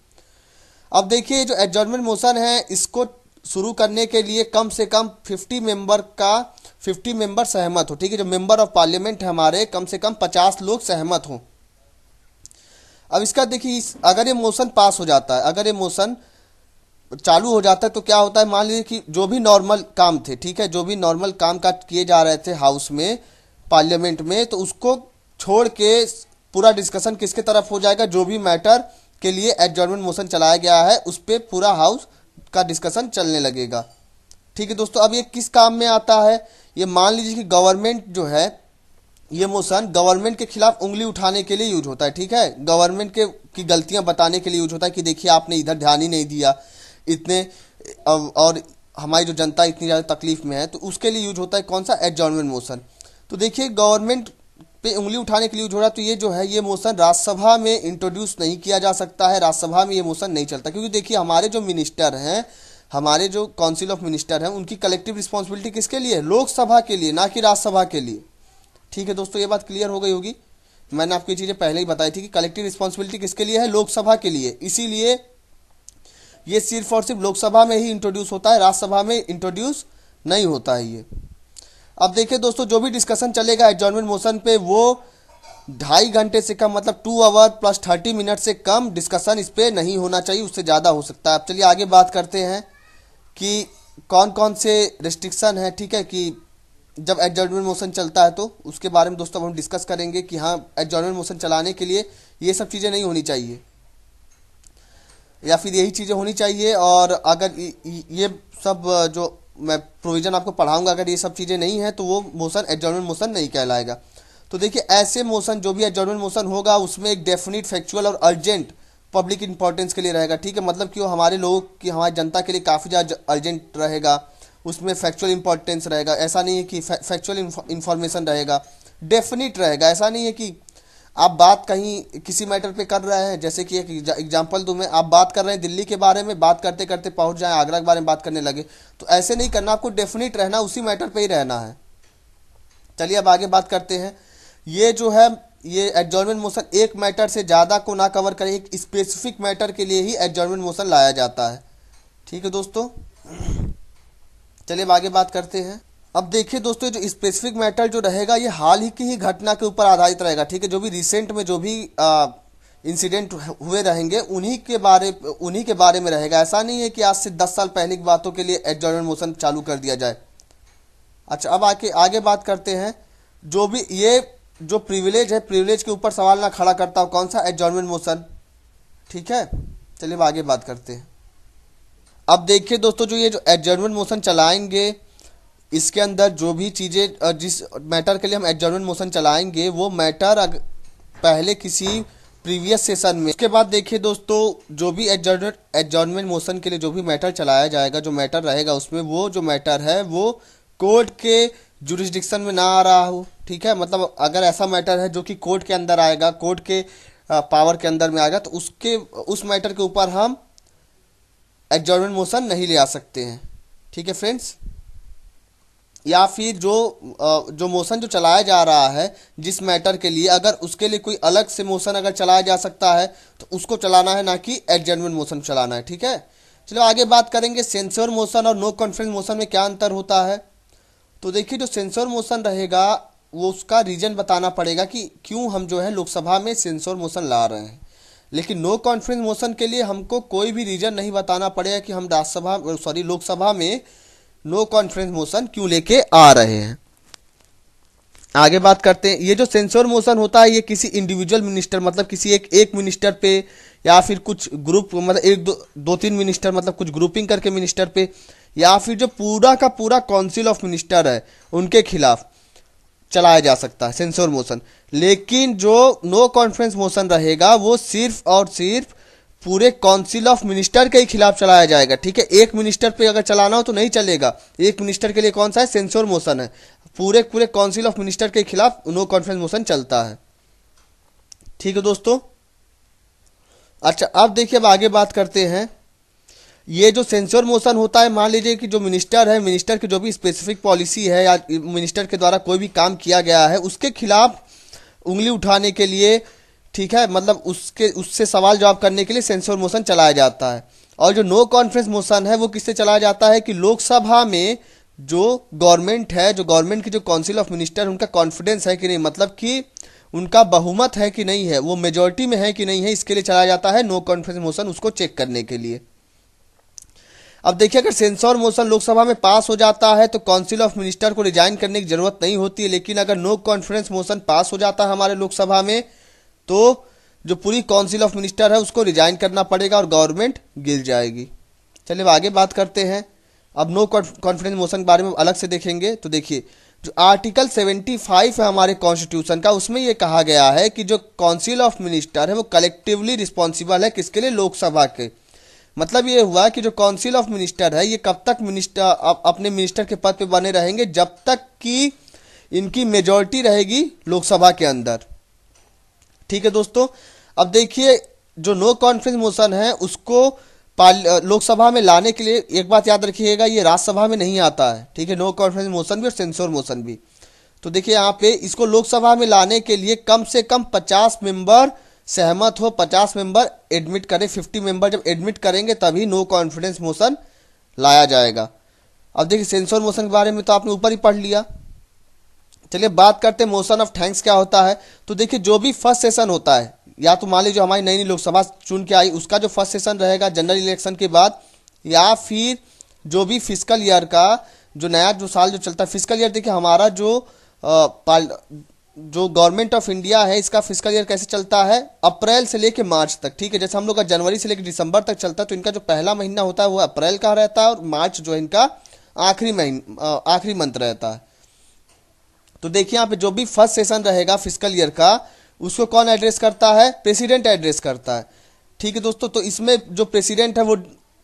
अब देखिए, जो एडजॉर्नमेंट मोशन है इसको शुरू करने के लिए कम से कम 50 मेंबर सहमत हो, ठीक है, जो मेंबर ऑफ पार्लियामेंट है हमारे, कम से कम 50 लोग सहमत हों। अब इसका देखिए, अगर ये मोशन पास हो जाता है, अगर ये मोशन चालू हो जाता है तो क्या होता है, मान लीजिए कि जो भी नॉर्मल काम थे, ठीक है, जो भी नॉर्मल काम काज किए जा रहे थे हाउस में, पार्लियामेंट में, तो उसको छोड़ के पूरा डिस्कशन किसके तरफ हो जाएगा, जो भी मैटर के लिए एडजॉर्नमेंट मोशन चलाया गया है उस पर पूरा हाउस का डिस्कशन चलने लगेगा। ठीक है दोस्तों, अब ये किस काम में आता है, ये मान लीजिए कि गवर्नमेंट जो है, ये मोशन गवर्नमेंट के खिलाफ उंगली उठाने के लिए यूज होता है, ठीक है, गवर्नमेंट के की गलतियां बताने के लिए यूज होता है कि देखिए आपने इधर ध्यान ही नहीं दिया इतने, और हमारी जो जनता इतनी ज़्यादा तकलीफ में है, तो उसके लिए यूज होता है कौन सा, एडजॉर्नमेंट मोशन। तो देखिए, गवर्नमेंट पे उंगली उठाने के लिए यूज हो रहा है, तो ये जो है ये मोशन राज्यसभा में इंट्रोड्यूस नहीं किया जा सकता है, राज्यसभा में ये मोशन नहीं चलता, क्योंकि देखिए हमारे जो मिनिस्टर हैं, हमारे जो काउंसिल ऑफ मिनिस्टर हैं, उनकी कलेक्टिव रिस्पॉन्सिबिलिटी किसके लिए है, लोकसभा के लिए, ना कि राज्यसभा के लिए। ठीक है दोस्तों, ये बात क्लियर हो गई होगी। मैंने आपको ये चीज़ें पहले ही बताई थी कि कलेक्टिव रिस्पॉन्सिबिलिटी किसके लिए है, लोकसभा के लिए, इसीलिए ये सिर्फ और सिर्फ लोकसभा में ही इंट्रोड्यूस होता है, राज्यसभा में इंट्रोड्यूस नहीं होता है ये। अब देखिए दोस्तों, जो भी डिस्कशन चलेगा एडजॉर्नमेंट मोशन पे, वो 2.5 घंटे से कम, मतलब 2 आवर प्लस 30 मिनट से कम डिस्कशन इस पर नहीं होना चाहिए, उससे ज़्यादा हो सकता है। अब चलिए आगे बात करते हैं कि कौन कौन से रिस्ट्रिक्शन है, ठीक है, कि जब एडजॉर्नमेंट मोशन चलता है तो उसके बारे में दोस्तों हम डिस्कस करेंगे कि हाँ, एडजॉर्नमेंट मोशन चलाने के लिए ये सब चीज़ें नहीं होनी चाहिए, या फिर यही चीज़ें होनी चाहिए, और अगर ये सब जो मैं प्रोविज़न आपको पढ़ाऊंगा, अगर ये सब चीज़ें नहीं हैं तो वो मोशन एडजॉर्नमेंट मोशन नहीं कहलाएगा। तो देखिए ऐसे मोशन जो भी एडजॉर्नमेंट मोशन होगा उसमें एक डेफिनेट फैक्चुअल और अर्जेंट पब्लिक इंपॉर्टेंस के लिए रहेगा, ठीक है। मतलब कि वो हमारे लोगों की, हमारी जनता के लिए काफ़ी ज़्यादा अर्जेंट रहेगा, उसमें फैक्चुअल इंपॉर्टेंस रहेगा। ऐसा नहीं है कि फैक्चुअल इंफॉर्मेशन रहेगा, डेफिनेट रहेगा। ऐसा नहीं है कि आप बात कहीं किसी मैटर पे कर रहे हैं, जैसे कि एक एग्जांपल दूं मैं, आप बात कर रहे हैं दिल्ली के बारे में, बात करते करते पहुंच जाएं आगरा के बारे में बात करने लगे, तो ऐसे नहीं करना, आपको डेफिनेट रहना, उसी मैटर पे ही रहना है। चलिए अब आगे बात करते हैं। ये जो है ये एडजॉर्नमेंट मोशन एक मैटर से ज़्यादा को ना कवर करे, एक स्पेसिफिक मैटर के लिए ही एडजॉर्नमेंट मोशन लाया जाता है, ठीक है दोस्तों। चलिए अब आगे बात करते हैं। अब देखिए दोस्तों, जो स्पेसिफिक मैटर जो रहेगा ये हाल ही की ही घटना के ऊपर आधारित रहेगा, ठीक है। जो भी रिसेंट में जो भी इंसिडेंट हुए रहेंगे उन्हीं के बारे में रहेगा। ऐसा नहीं है कि आज से 10 साल पहले की बातों के लिए एडजॉर्नमेंट मोशन चालू कर दिया जाए। अच्छा अब आगे बात करते हैं। जो भी ये जो प्रिविलेज है, प्रिविलेज के ऊपर सवाल ना खड़ा करता हो, कौन सा? एडजॉर्नमेंट मोशन, ठीक है। चलिए अब आगे बात करते हैं। अब देखिए दोस्तों, जो ये जो एडजॉर्नमेंट मोशन चलाएंगे, इसके अंदर जो भी चीज़ें जिस मैटर के लिए हम एडजॉर्नमेंट मोशन चलाएंगे वो मैटर पहले किसी प्रीवियस सेशन में, उसके बाद देखिए दोस्तों, जो भी एडजॉर्नमेंट मोशन के लिए जो भी मैटर चलाया जाएगा, जो मैटर रहेगा उसमें वो जो मैटर है वो कोर्ट के जुरिस्डिक्शन में ना आ रहा हो, ठीक है। मतलब अगर ऐसा मैटर है जो कि कोर्ट के अंदर आएगा, कोर्ट के पावर के अंदर में आएगा, तो उस मैटर के ऊपर हम एडजॉर्नमेंट मोशन नहीं ले आ सकते हैं, ठीक है फ्रेंड्स। या फिर जो मोशन जो चलाया जा रहा है जिस मैटर के लिए, अगर उसके लिए कोई अलग से मोशन अगर चलाया जा सकता है तो उसको चलाना है, ना कि एडजॉर्नमेंट मोशन चलाना है, ठीक है। चलो आगे बात करेंगे सेंसर मोशन और नो कॉन्फ्रेंस मोशन में क्या अंतर होता है। तो देखिए, जो सेंसर मोशन रहेगा वो उसका रीजन बताना पड़ेगा कि क्यों हम जो है लोकसभा में सेंसर मोशन ला रहे हैं। लेकिन नो कॉन्फ्रेंस मोशन के लिए हमको कोई भी रीजन नहीं बताना पड़ेगा कि हम लोकसभा में नो कॉन्फ्रेंस मोशन क्यों लेके आ रहे हैं। आगे बात करते हैं। ये जो सेंसर मोशन होता है ये किसी इंडिविजुअल मिनिस्टर, मतलब किसी एक मिनिस्टर पे, या फिर कुछ ग्रुप, मतलब एक दो तीन मिनिस्टर, मतलब कुछ ग्रुपिंग करके मिनिस्टर पे, या फिर जो पूरा का पूरा काउंसिल ऑफ मिनिस्टर है उनके खिलाफ चलाया जा सकता है सेंसर मोशन। लेकिन जो नो कॉन्फ्रेंस मोशन रहेगा वो सिर्फ और सिर्फ पूरे काउंसिल ऑफ मिनिस्टर के ही खिलाफ चलाया जाएगा, ठीक है। एक मिनिस्टर पे अगर चलाना हो तो नहीं चलेगा। एक मिनिस्टर के लिए कौन सा है? सेंसर मोशन है। पूरे काउंसिल ऑफ मिनिस्टर के खिलाफ नो कॉन्फ्रेंस मोशन चलता है, ठीक है दोस्तों। अच्छा अब देखिए, अब आगे बात करते हैं। ये जो सेंसर मोशन होता है, मान लीजिए कि जो मिनिस्टर है, मिनिस्टर की जो भी स्पेसिफिक पॉलिसी है या मिनिस्टर के द्वारा कोई भी काम किया गया है उसके खिलाफ उंगली उठाने के लिए, ठीक है, मतलब उससे सवाल जवाब करने के लिए सेंसर मोशन चलाया जाता है। और जो नो कॉन्फ्रेंस मोशन है वो किससे चलाया जाता है कि लोकसभा में जो गवर्नमेंट है, जो गवर्नमेंट की जो काउंसिल ऑफ मिनिस्टर, उनका कॉन्फिडेंस है कि नहीं, मतलब कि उनका बहुमत है कि नहीं है, वो मेजोरिटी में है कि नहीं है, इसके लिए चलाया जाता है नो कॉन्फ्रेंस मोशन, उसको चेक करने के लिए। अब देखिए, अगर सेंसर मोशन लोकसभा में पास हो जाता है तो काउंसिल ऑफ मिनिस्टर को रिजाइन करने की जरूरत नहीं होती है। लेकिन अगर नो कॉन्फ्रेंस मोशन पास हो जाता है हमारे लोकसभा में तो जो पूरी काउंसिल ऑफ मिनिस्टर है उसको रिजाइन करना पड़ेगा और गवर्नमेंट गिर जाएगी। चलिए अब आगे बात करते हैं। अब नो कॉन्फिडेंस मोशन के बारे में अलग से देखेंगे। तो देखिए, जो आर्टिकल 75 है हमारे कॉन्स्टिट्यूशन का, उसमें ये कहा गया है कि जो काउंसिल ऑफ मिनिस्टर है वो कलेक्टिवली रिस्पॉन्सिबल है किसके लिए? लोकसभा के। मतलब ये हुआ कि जो काउंसिल ऑफ मिनिस्टर है ये कब तक अपने मिनिस्टर के पद पे बने रहेंगे? जब तक कि इनकी मेजॉरिटी रहेगी लोकसभा के अंदर, ठीक है दोस्तों। अब देखिए, जो नो कॉन्फ्रेंस मोशन है उसको लोकसभा में लाने के लिए एक बात याद रखिएगा, ये राज्यसभा में नहीं आता है, ठीक है। नो कॉन्फ्रेंस मोशन भी और सेंसर मोशन भी। तो देखिए यहाँ पे इसको लोकसभा में लाने के लिए कम से कम 50 मेंबर सहमत हो, 50 मेंबर एडमिट करें, 50 मेंबर जब एडमिट करेंगे तभी नो कॉन्फिडेंस मोशन लाया जाएगा। अब देखिए, सेंसर मोशन के बारे में तो आपने ऊपर ही पढ़ लिया। चलिए बात करते हैं मोशन ऑफ थैंक्स क्या होता है। तो देखिए, जो भी फर्स्ट सेशन होता है, या तो मान लीजिए हमारी नई लोकसभा चुन के आई, उसका जो फर्स्ट सेशन रहेगा जनरल इलेक्शन के बाद, या फिर जो भी फिस्कल ईयर का जो नया जो साल जो चलता है फिस्कल ईयर, देखिए हमारा जो गवर्नमेंट ऑफ इंडिया है इसका फिस्कल ईयर कैसे चलता है? अप्रैल से लेके मार्च तक, ठीक है। जैसे हम लोग का जनवरी से लेकर दिसंबर तक चलता है, तो इनका जो पहला महीना होता है वो अप्रैल का रहता है और मार्च जो है इनका आखिरी मंथ रहता है। तो देखिए यहाँ पे जो भी फर्स्ट सेशन रहेगा फिस्कल ईयर का, उसको कौन एड्रेस करता है? प्रेसिडेंट एड्रेस करता है। ठीक है दोस्तों, तो इसमें जो प्रेसिडेंट है वो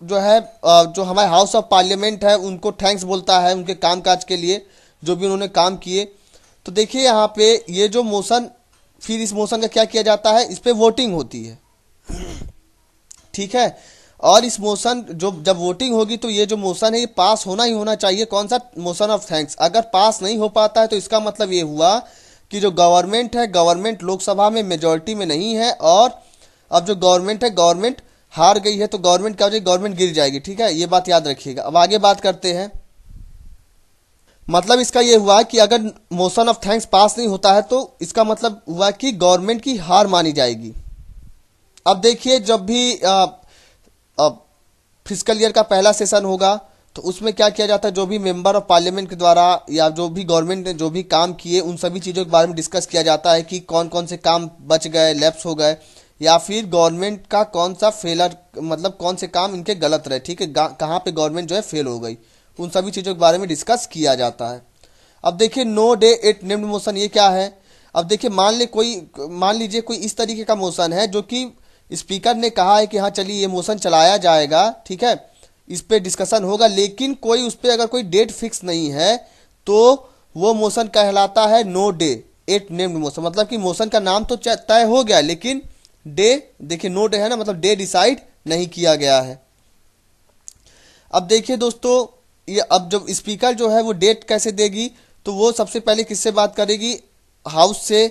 जो है जो हमारे हाउस ऑफ पार्लियामेंट है उनको थैंक्स बोलता है उनके कामकाज के लिए, जो भी उन्होंने काम किए। तो देखिए यहाँ पे ये जो मोशन, फिर इस मोशन का क्या किया जाता है? इस पे वोटिंग होती है। ठीक है, और इस मोशन जो जब वोटिंग होगी तो ये जो मोशन है ये पास होना ही होना चाहिए। कौन सा? Motion of thanks. अगर पास नहीं हो पाता है तो इसका मतलब ये हुआ कि जो गवर्नमेंट है, गवर्नमेंट लोकसभा में मेजोरिटी में नहीं है, और अब जो गवर्नमेंट है, गवर्नमेंट हार गई है, तो गवर्नमेंट क्या हो जाएगी? गवर्नमेंट गिर जाएगी। ठीक है, ये बात याद रखिएगा। अब आगे बात करते हैं। मतलब इसका ये हुआ कि अगर मोशन ऑफ थैंक्स पास नहीं होता है तो इसका मतलब हुआ कि गवर्नमेंट की हार मानी जाएगी। अब देखिए, जब भी फिस्कल ईयर का पहला सेशन होगा तो उसमें क्या किया जाता है? जो भी मेंबर ऑफ पार्लियामेंट के द्वारा या जो भी गवर्नमेंट ने जो भी काम किए उन सभी चीज़ों के बारे में डिस्कस किया जाता है कि कौन कौन से काम बच गए, लैप्स हो गए, या फिर गवर्नमेंट का कौन सा फेलर, मतलब कौन से काम इनके गलत रहे। ठीक है, कहाँ पे गवर्नमेंट जो है फेल हो गई, उन सभी चीज़ों के बारे में डिस्कस किया जाता है। अब देखिए, no day yet named motion ये क्या है? अब देखिए, मान लीजिए कोई इस तरीके का मोशन है जो कि स्पीकर ने कहा है कि हाँ चलिए ये मोशन चलाया जाएगा, ठीक है, इस पे डिस्कशन होगा, लेकिन कोई उस पर अगर कोई डेट फिक्स नहीं है तो वो मोशन कहलाता है no day yet named motion. मतलब कि मोशन का नाम तो तय हो गया लेकिन डे, देखिए नो डे है ना, मतलब डे डिसाइड नहीं किया गया है। अब देखिए दोस्तों, ये अब जब स्पीकर जो है वो डेट कैसे देगी? तो वो सबसे पहले किससे बात करेगी? हाउस से।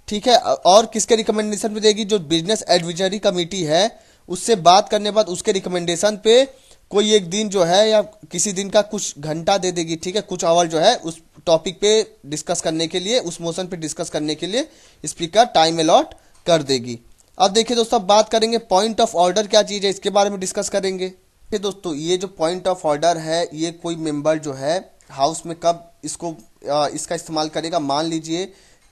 ठीक है, और किसके रिकमेंडेशन पे देगी? जो बिजनेस एडवाइजरी कमेटी है उससे बात करने के बाद उसके रिकमेंडेशन पे कोई एक दिन जो है या किसी दिन का कुछ घंटा दे देगी। ठीक है, कुछ आवर जो है उस टॉपिक पे डिस्कस करने के लिए, उस मोशन पे डिस्कस करने के लिए स्पीकर टाइम अलॉट कर देगी। अब देखिए दोस्तों, बात करेंगे पॉइंट ऑफ ऑर्डर क्या चीज़ है, इसके बारे में डिस्कस करेंगे। देखिए दोस्तों, ये जो पॉइंट ऑफ ऑर्डर है ये कोई मेंबर जो है हाउस में कब इसका इस्तेमाल करेगा? मान लीजिए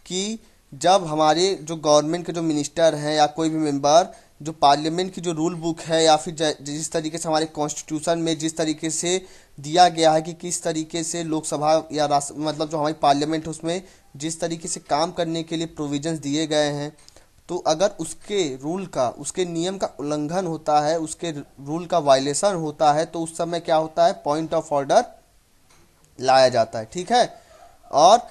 कि जब हमारे जो गवर्नमेंट के जो मिनिस्टर हैं या कोई भी मेंबर जो पार्लियामेंट की जो रूल बुक है या फिर जिस तरीके से हमारे कॉन्स्टिट्यूशन में जिस तरीके से दिया गया है कि किस तरीके से लोकसभा या राष्ट्र, मतलब जो हमारी पार्लियामेंट है उसमें जिस तरीके से काम करने के लिए प्रोविजंस दिए गए हैं, तो अगर उसके रूल का, उसके नियम का उल्लंघन होता है, उसके रूल का वायलेशन होता है, तो उस समय क्या होता है? पॉइंट ऑफ ऑर्डर लाया जाता है। ठीक है, और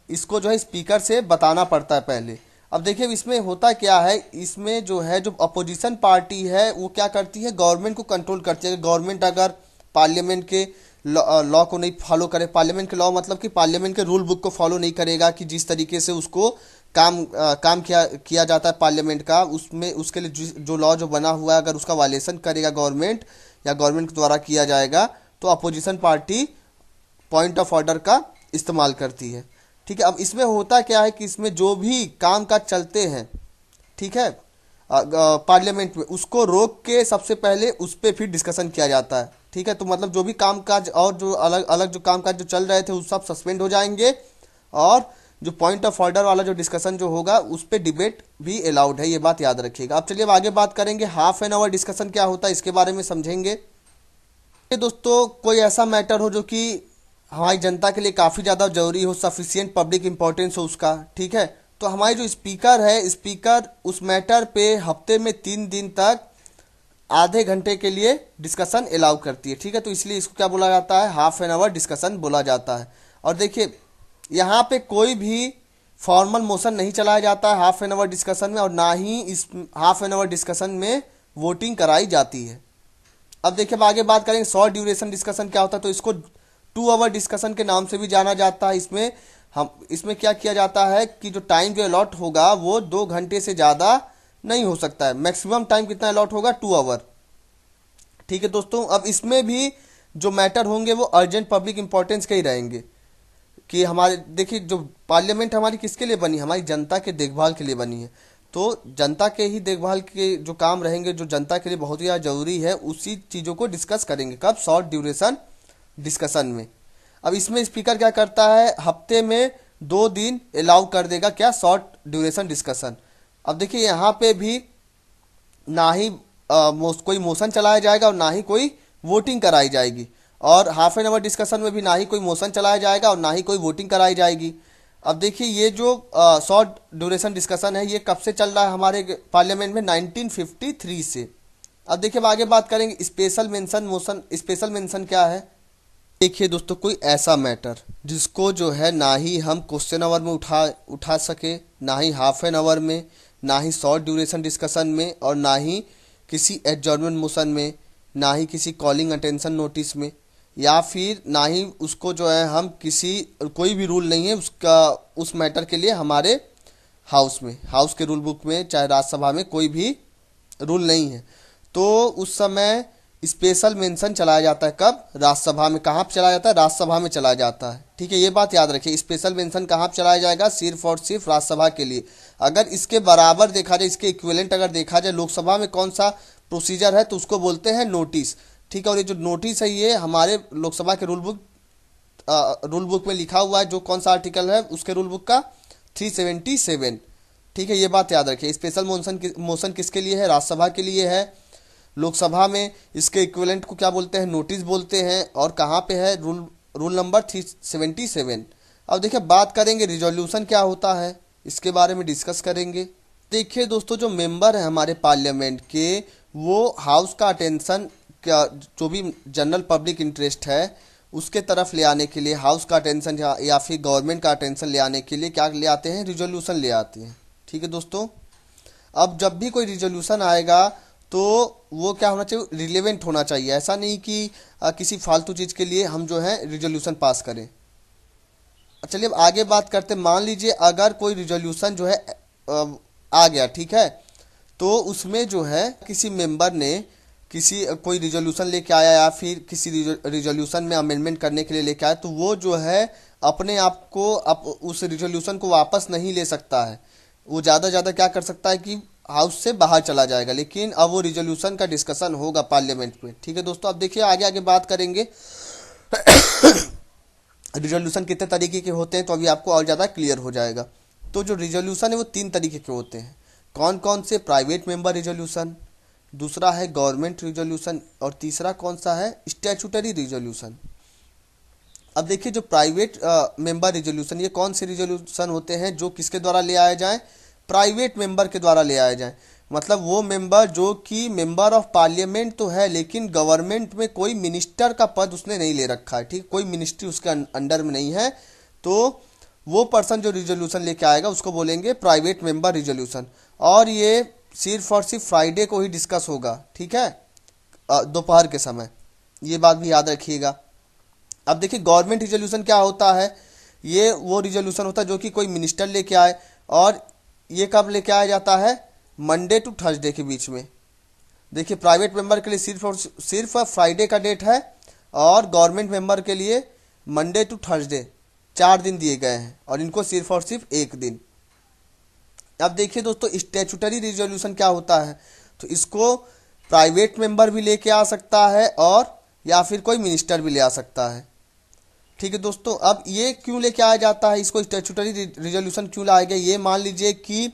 इसको जो है स्पीकर से बताना पड़ता है पहले। अब देखिए इसमें होता क्या है, इसमें जो है जो अपोजिशन पार्टी है वो क्या करती है? गवर्नमेंट को कंट्रोल करती है। गवर्नमेंट अगर पार्लियामेंट के लॉ को नहीं फॉलो करे, पार्लियामेंट के लॉ मतलब कि पार्लियामेंट के रूल बुक को फॉलो नहीं करेगा कि जिस तरीके से उसको काम किया जाता है पार्लियामेंट का, उसमें उसके लिए जो लॉ जो बना हुआ है अगर उसका वायलेशन करेगा गवर्नमेंट या गवर्नमेंट के द्वारा किया जाएगा, तो opposition party point of order का इस्तेमाल करती है। ठीक है, अब इसमें होता क्या है कि इसमें जो भी काम काज चलते हैं, ठीक है, पार्लियामेंट में, उसको रोक के सबसे पहले उस पर फिर डिस्कशन किया जाता है। ठीक है, तो मतलब जो भी काम काज और जो अलग अलग जो काम काज जो चल रहे थे वो सब सस्पेंड हो जाएंगे, और जो पॉइंट ऑफ ऑर्डर वाला जो डिस्कशन जो होगा उस पर डिबेट भी अलाउड है, ये बात याद रखिएगा। अब चलिए अब आगे बात करेंगे हाफ एन आवर डिस्कशन क्या होता है इसके बारे में समझेंगे। दोस्तों, कोई ऐसा मैटर हो जो कि हमारी जनता के लिए काफ़ी ज़्यादा जरूरी हो, सफिशियंट पब्लिक इंपॉर्टेंस हो उसका, ठीक है, तो हमारी जो स्पीकर है, स्पीकर उस मैटर पे हफ्ते में 3 दिन तक आधे घंटे के लिए डिस्कशन अलाउ करती है। ठीक है, तो इसलिए इसको क्या बोला जाता है? हाफ एन आवर डिस्कशन बोला जाता है। और देखिए यहाँ पे कोई भी फॉर्मल मोशन नहीं चलाया जाता है हाफ एन आवर डिस्कशन में, और ना ही इस हाफ एन आवर डिस्कशन में वोटिंग कराई जाती है। अब देखिए अब आगे बात करेंगे शॉर्ट ड्यूरेशन डिस्कशन क्या होता है, तो इसको 2 आवर डिस्कशन के नाम से भी जाना जाता है। इसमें क्या किया जाता है कि जो टाइम जो अलॉट होगा वो 2 घंटे से ज़्यादा नहीं हो सकता है। मैक्सिमम टाइम कितना अलॉट होगा? 2 आवर। ठीक है दोस्तों, अब इसमें भी जो मैटर होंगे वो अर्जेंट पब्लिक इंपॉर्टेंस के ही रहेंगे कि हमारे, देखिए जो पार्लियामेंट हमारी किसके लिए बनी? हमारी जनता के देखभाल के लिए बनी है, तो जनता के ही देखभाल के जो काम रहेंगे जो जनता के लिए बहुत ही ज़रूरी है, उसी चीज़ों को डिस्कस करेंगे। कब? शॉर्ट ड्यूरेशन डिस्कशन में। अब इसमें स्पीकर क्या करता है? हफ्ते में 2 दिन अलाउ कर देगा क्या? Short duration discussion. अब देखिए यहाँ पे भी ना ही कोई मोशन चलाया जाएगा और ना ही कोई वोटिंग कराई जाएगी, और हाफ एन आवर डिस्कशन में भी ना ही कोई मोशन चलाया जाएगा और ना ही कोई वोटिंग कराई जाएगी। अब देखिए ये जो शॉर्ट ड्यूरेशन डिस्कशन है ये कब से चल रहा है हमारे पार्लियामेंट में, 1953 से। अब देखिए अब आगे बात करेंगे special mention motion. Special mention क्या है? देखिए दोस्तों, कोई ऐसा मैटर जिसको जो है ना ही हम क्वेश्चन आवर में उठा सके, ना ही हाफ एन आवर में, ना ही शॉर्ट ड्यूरेशन डिस्कशन में, और ना ही किसी एडजॉर्नमेंट मोशन में, ना ही किसी कॉलिंग अटेंशन नोटिस में, या फिर ना ही उसको जो है हम किसी, कोई भी रूल नहीं है उसका उस मैटर के लिए हमारे हाउस में, हाउस के रूल बुक में चाहे राज्यसभा में कोई भी रूल नहीं है। तो उस समय स्पेशल मेंशन चलाया जाता है। कब? राज्यसभा में। कहाँ पे चलाया जाता है? राज्यसभा में चलाया जाता है। ठीक है, ये बात याद रखिए। स्पेशल मेंशन कहाँ पे चलाया जाएगा? सिर्फ और सिर्फ राज्यसभा के लिए। अगर इसके बराबर देखा जाए, इसके इक्विवेलेंट अगर देखा जाए लोकसभा में कौन सा प्रोसीजर है, तो उसको बोलते हैं नोटिस। ठीक है, और ये जो नोटिस है ये हमारे लोकसभा के रूल बुक में लिखा हुआ है। जो कौन सा आर्टिकल है उसके रूल बुक का? 377। ठीक है, ये बात याद रखिए। स्पेशल मोशन किसके लिए है? राज्यसभा के लिए है। लोकसभा में इसके इक्विवेलेंट को क्या बोलते हैं? नोटिस बोलते हैं। और कहाँ पे है? Rule number 377। अब देखिए बात करेंगे रिजोल्यूशन क्या होता है, इसके बारे में डिस्कस करेंगे। देखिए दोस्तों, जो मेंबर है हमारे पार्लियामेंट के, वो हाउस का अटेंशन, क्या जो भी जनरल पब्लिक इंटरेस्ट है उसके तरफ ले आने के लिए, हाउस का अटेंशन या फिर गवर्नमेंट का अटेंशन ले आने के लिए क्या ले आते हैं? रिजोल्यूशन ले आते हैं। ठीक है दोस्तों, अब जब भी कोई रिजोल्यूशन आएगा तो वो क्या होना चाहिए? रिलेवेंट होना चाहिए। ऐसा नहीं कि किसी फालतू चीज़ के लिए हम जो है रिजोल्यूशन पास करें। चलिए अब आगे बात करते हैं। मान लीजिए अगर कोई रिजोल्यूशन जो है आ गया, ठीक है, तो उसमें जो है किसी मेंबर ने कोई रिजोल्यूशन लेके आया या फिर किसी रिजोल्यूशन में अमेंडमेंट करने के लिए लेके आया, तो वो जो है अपने आप को उस रिजोल्यूशन को वापस नहीं ले सकता है। वो ज़्यादा ज़्यादा क्या कर सकता है कि हाउस से बाहर चला जाएगा, लेकिन अब वो रिजोल्यूशन का डिस्कशन होगा पार्लियामेंट में। ठीक है दोस्तों, अब देखिए आगे आगे बात करेंगे रिजोल्यूशन कितने तरीके के होते हैं, तो अभी आपको और ज़्यादा क्लियर हो जाएगा। तो जो रिजोल्यूशन है वो 3 तरीके के होते हैं। कौन कौन से? प्राइवेट मेंबर रिजोल्यूशन, दूसरा है गवर्नमेंट रिजोल्यूशन, और तीसरा कौन सा है? Statutory resolution. अब देखिए जो प्राइवेट मेंबर रिजोल्यूशन, ये कौन से रिजोल्यूशन होते हैं जो किसके द्वारा ले आए जाएं? प्राइवेट मेंबर के द्वारा ले आए जाएं। मतलब वो मेंबर जो कि मेंबर ऑफ पार्लियामेंट तो है, लेकिन गवर्नमेंट में कोई मिनिस्टर का पद उसने नहीं ले रखा है। ठीक, कोई मिनिस्ट्री उसके अंडर में नहीं है, तो वो पर्सन जो रिजोल्यूशन लेके आएगा उसको बोलेंगे प्राइवेट मेंबर रिजोल्यूशन। और ये सिर्फ और सिर्फ फ्राइडे को ही डिस्कस होगा। ठीक है, दोपहर के समय, ये बात भी याद रखिएगा। अब देखिए गवर्नमेंट रिजोल्यूशन क्या होता है? ये वो रिजोल्यूशन होता है जो कि कोई मिनिस्टर लेके आए, और ये कब लेके आया जाता है? मंडे टू थर्सडे के बीच में। देखिए प्राइवेट मेंबर के लिए सिर्फ और सिर्फ फ्राइडे का डेट है, और गवर्नमेंट मेंबर के लिए मंडे टू थर्सडे 4 दिन दिए गए हैं, और इनको सिर्फ और सिर्फ 1 दिन। अब देखिए दोस्तों स्टैट्यूटरी रिजोल्यूशन क्या होता है? तो इसको प्राइवेट मेंबर भी लेके आ सकता है, और या फिर कोई मिनिस्टर भी ले आ सकता है। ठीक है दोस्तों, अब ये क्यों लेके आया जाता है? इसको स्टैट्यूटरी रिजोल्यूशन क्यों लाया गया? ये मान लीजिए कि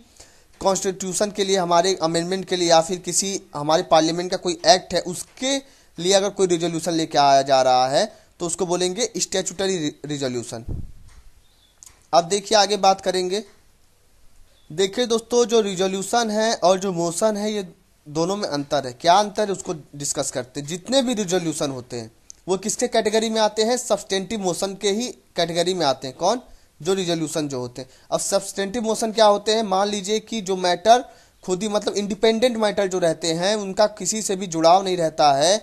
कॉन्स्टिट्यूशन के लिए, हमारे अमेंडमेंट के लिए, या फिर किसी हमारे पार्लियामेंट का कोई एक्ट है उसके लिए अगर कोई रिजोल्यूशन लेके आया जा रहा है तो उसको बोलेंगे स्टैट्यूटरी रिजोल्यूशन। अब देखिए आगे बात करेंगे। देखिए दोस्तों जो रिजोल्यूशन है और जो मोशन है ये दोनों में अंतर है। क्या अंतर है उसको डिस्कस करते हैं। जितने भी रिजोल्यूशन होते हैं वो किसके कैटेगरी में आते हैं? सब्सटेंटिव मोशन के ही कैटेगरी में आते हैं। कौन? जो रिजोल्यूशन जो होते हैं। अब सब्सटेंटिव मोशन क्या होते हैं? मान लीजिए कि जो मैटर खुद ही, मतलब इंडिपेंडेंट मैटर जो रहते हैं, उनका किसी से भी जुड़ाव नहीं रहता है,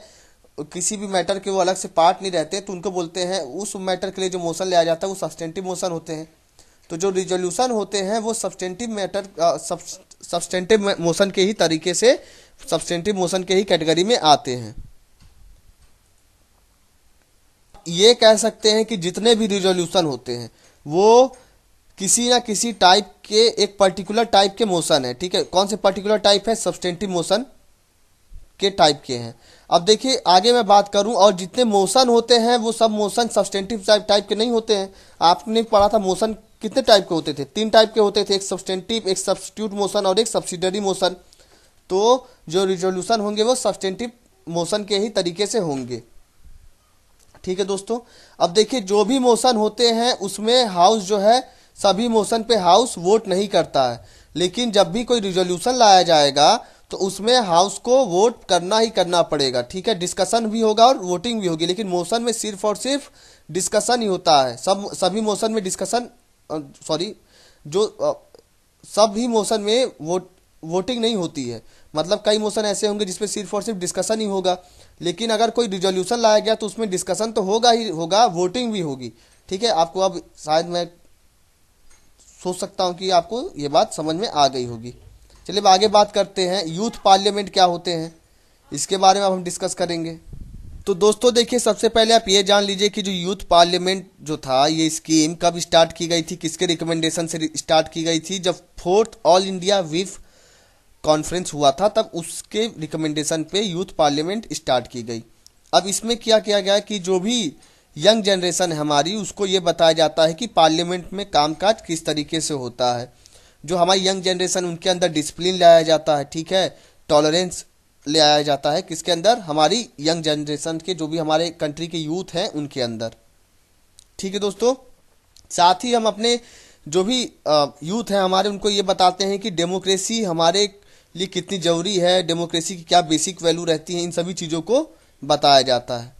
किसी भी मैटर के वो अलग से पार्ट नहीं रहते, तो उनको बोलते हैं, उस मैटर के लिए जो मोशन लिया जाता है वो सब्सटेंटिव मोशन होते हैं। तो जो रिजोल्यूशन होते हैं वो सब्सटेंटिव मोशन के ही तरीके से, सब्सटेंटिव मोशन के ही कैटेगरी में आते हैं। ये कह सकते हैं कि जितने भी रिजोल्यूशन होते हैं वो किसी ना किसी टाइप के, एक पर्टिकुलर टाइप के मोशन है। ठीक है, कौन से पर्टिकुलर टाइप है? सब्सटेंटिव मोशन के टाइप के हैं। अब देखिए आगे मैं बात करूं, और जितने मोशन होते हैं वो सब मोशन सब्सटेंटिव टाइप के नहीं होते हैं। आपने पढ़ा था मोशन कितने टाइप के होते थे? 3 टाइप के होते थे, एक सब्सटेंटिव, एक सब्स्टिट्यूट मोशन और एक सब्सिडरी मोशन। तो जो रिजोल्यूशन होंगे वो सब्सटेंटिव मोशन के ही तरीके से होंगे। ठीक है दोस्तों, अब देखिए जो भी मोशन होते हैं उसमें हाउस जो है सभी मोशन पे हाउस वोट नहीं करता है, लेकिन जब भी कोई रिजोल्यूशन लाया जाएगा तो उसमें हाउस को वोट करना ही करना पड़ेगा, ठीक है। डिस्कशन भी होगा और वोटिंग भी होगी, लेकिन मोशन में सिर्फ और सिर्फ डिस्कशन ही होता है। सभी मोशन में डिस्कशन, सॉरी, जो सभी मोशन में वोटिंग नहीं होती है। मतलब कई मोशन ऐसे होंगे जिसमें सिर्फ और सिर्फ डिस्कशन ही होगा, लेकिन अगर कोई रिजोल्यूशन लाया गया तो उसमें डिस्कशन तो होगा ही होगा, वोटिंग भी होगी, ठीक है। आपको अब शायद मैं सोच सकता हूं कि आपको ये बात समझ में आ गई होगी। चलिए अब आगे बात करते हैं, यूथ पार्लियामेंट क्या होते हैं, इसके बारे में अब हम डिस्कस करेंगे। तो दोस्तों देखिए, सबसे पहले आप ये जान लीजिए कि जो यूथ पार्लियामेंट जो था, ये स्कीम कब स्टार्ट की गई थी, किसके रिकमेंडेशन से स्टार्ट की गई थी। जब फोर्थ ऑल इंडिया विफ कॉन्फ्रेंस हुआ था तब उसके रिकमेंडेशन पे यूथ पार्लियामेंट स्टार्ट की गई। अब इसमें क्या किया गया कि जो भी यंग जनरेशन है हमारी, उसको ये बताया जाता है कि पार्लियामेंट में कामकाज किस तरीके से होता है। जो हमारी यंग जनरेशन, उनके अंदर डिसिप्लिन लाया जाता है, ठीक है, टॉलरेंस ले आया जाता है, किसके अंदर, हमारी यंग जनरेशन के जो भी हमारे कंट्री के यूथ हैं उनके अंदर, ठीक है दोस्तों। साथ ही हम अपने जो भी यूथ हैं हमारे, उनको ये बताते हैं कि डेमोक्रेसी हमारे लिए कितनी ज़रूरी है, डेमोक्रेसी की क्या बेसिक वैल्यू रहती है, इन सभी चीज़ों को बताया जाता है।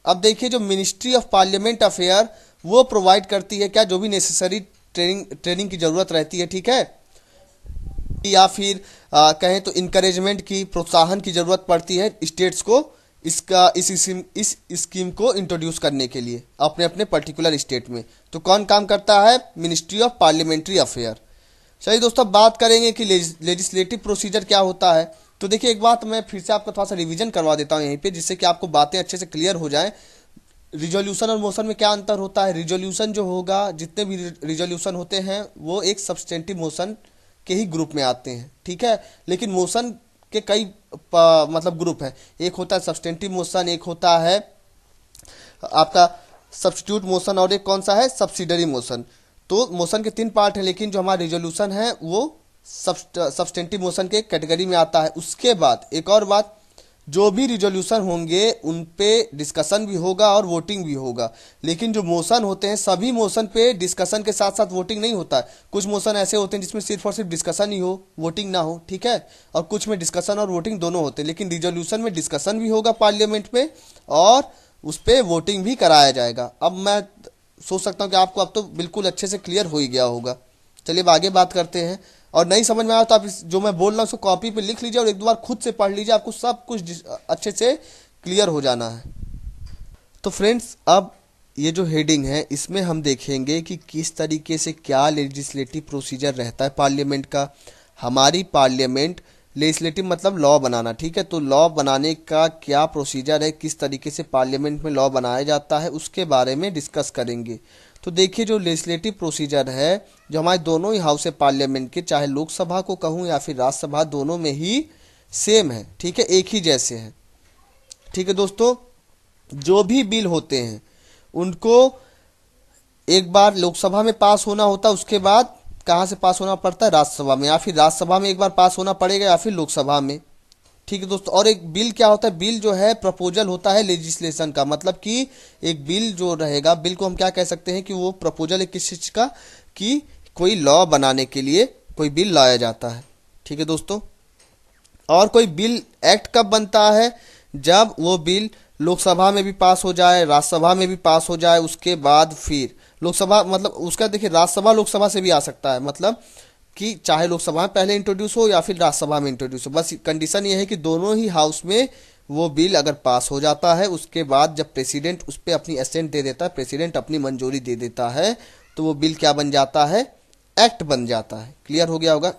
अब देखिए, जो मिनिस्ट्री ऑफ पार्लियामेंट अफेयर वो प्रोवाइड करती है क्या, जो भी नेसेसरी ट्रेनिंग की ज़रूरत रहती है, ठीक है, या फिर कहें तो इनकरेजमेंट की, प्रोत्साहन की ज़रूरत पड़ती है स्टेट्स को इस स्कीम को इंट्रोड्यूस करने के लिए अपने अपने पर्टिकुलर स्टेट में। तो कौन काम करता है, मिनिस्ट्री ऑफ पार्लियामेंट्री अफेयर। चलिए दोस्तों, अब बात करेंगे कि लेजिस्लेटिव प्रोसीजर क्या होता है। तो देखिए, एक बात मैं फिर से आपको थोड़ा सा रिवीजन करवा देता हूँ यहीं पे, जिससे कि आपको बातें अच्छे से क्लियर हो जाएं। रिजोल्यूशन और मोशन में क्या अंतर होता है। रिजोल्यूशन जो होगा, जितने भी रिजोल्यूशन होते हैं वो एक सब्सटेंटिव मोशन के ही ग्रुप में आते हैं, ठीक है। लेकिन मोशन के कई मतलब ग्रुप हैं। एक होता है सब्सटेंटिव मोशन, एक होता है आपका सब्स्टिट्यूट मोशन, और एक कौन सा है, सब्सिडरी मोशन। तो मोशन के 3 पार्ट हैं, लेकिन जो हमारा रिजोल्यूशन है वो सब्सटेंटिव मोशन के कैटेगरी में आता है। उसके बाद एक और बात, जो भी रिजोल्यूशन होंगे उन पे डिस्कशन भी होगा और वोटिंग भी होगा। लेकिन जो मोशन होते हैं, सभी मोशन पे डिस्कशन के साथ साथ वोटिंग नहीं होता है। कुछ मोशन ऐसे होते हैं जिसमें सिर्फ और सिर्फ डिस्कशन ही हो, वोटिंग ना हो, ठीक है, और कुछ में डिस्कशन और वोटिंग दोनों होते हैं। लेकिन रिजोल्यूशन में डिस्कशन भी होगा पार्लियामेंट में और उस पर वोटिंग भी कराया जाएगा। अब मैं सोच सकता हूँ कि आपको अब तो बिल्कुल अच्छे से क्लियर हो ही गया होगा। चलिए अब आगे बात करते हैं, और नहीं समझ में आया तो आप जो मैं बोल रहा हूँ उसको कॉपी पे लिख लीजिए और एक दो बार खुद से पढ़ लीजिए, आपको सब कुछ अच्छे से क्लियर हो जाना है। तो फ्रेंड्स, अब ये जो हेडिंग है इसमें हम देखेंगे कि किस तरीके से क्या लेजिस्लेटिव प्रोसीजर रहता है पार्लियामेंट का। हमारी पार्लियामेंट, लेजिस्लेटिव मतलब लॉ बनाना, ठीक है, तो लॉ बनाने का क्या प्रोसीजर है, किस तरीके से पार्लियामेंट में लॉ बनाया जाता है, उसके बारे में डिस्कस करेंगे। तो देखिए, जो लेजिस्लेटिव प्रोसीजर है, जो हमारे दोनों ही हाउस है पार्लियामेंट के, चाहे लोकसभा को कहूँ या फिर राज्यसभा, दोनों में ही सेम है, ठीक है, एक ही जैसे हैं, ठीक है दोस्तों। जो भी बिल होते हैं उनको एक बार लोकसभा में पास होना होता है, उसके बाद कहाँ से पास होना पड़ता है, राज्यसभा में, या फिर राज्यसभा में एक बार पास होना पड़ेगा या फिर लोकसभा में, ठीक है दोस्तों। और एक बिल क्या होता है, बिल जो है प्रपोजल होता है लेजिस्लेशन का, मतलब कि एक बिल जो रहेगा, बिल को हम क्या कह सकते हैं कि वो प्रपोजल है किस चीज का, कि कोई लॉ बनाने के लिए कोई बिल लाया जाता है, ठीक है दोस्तों। और कोई बिल एक्ट कब बनता है, जब वो बिल लोकसभा में भी पास हो जाए, राज्यसभा में भी पास हो जाए, उसके बाद फिर लोकसभा, मतलब उसका देखिए राज्यसभा लोकसभा से भी आ सकता है, मतलब कि चाहे लोकसभा में पहले इंट्रोड्यूस हो या फिर राज्यसभा में इंट्रोड्यूस हो, बस कंडीशन ये है कि दोनों ही हाउस में वो बिल अगर पास हो जाता है, उसके बाद जब प्रेसिडेंट उस पर अपनी असेंट दे देता है, प्रेसिडेंट अपनी मंजूरी दे देता है, तो वो बिल क्या बन जाता है, एक्ट बन जाता है। क्लियर हो गया होगा।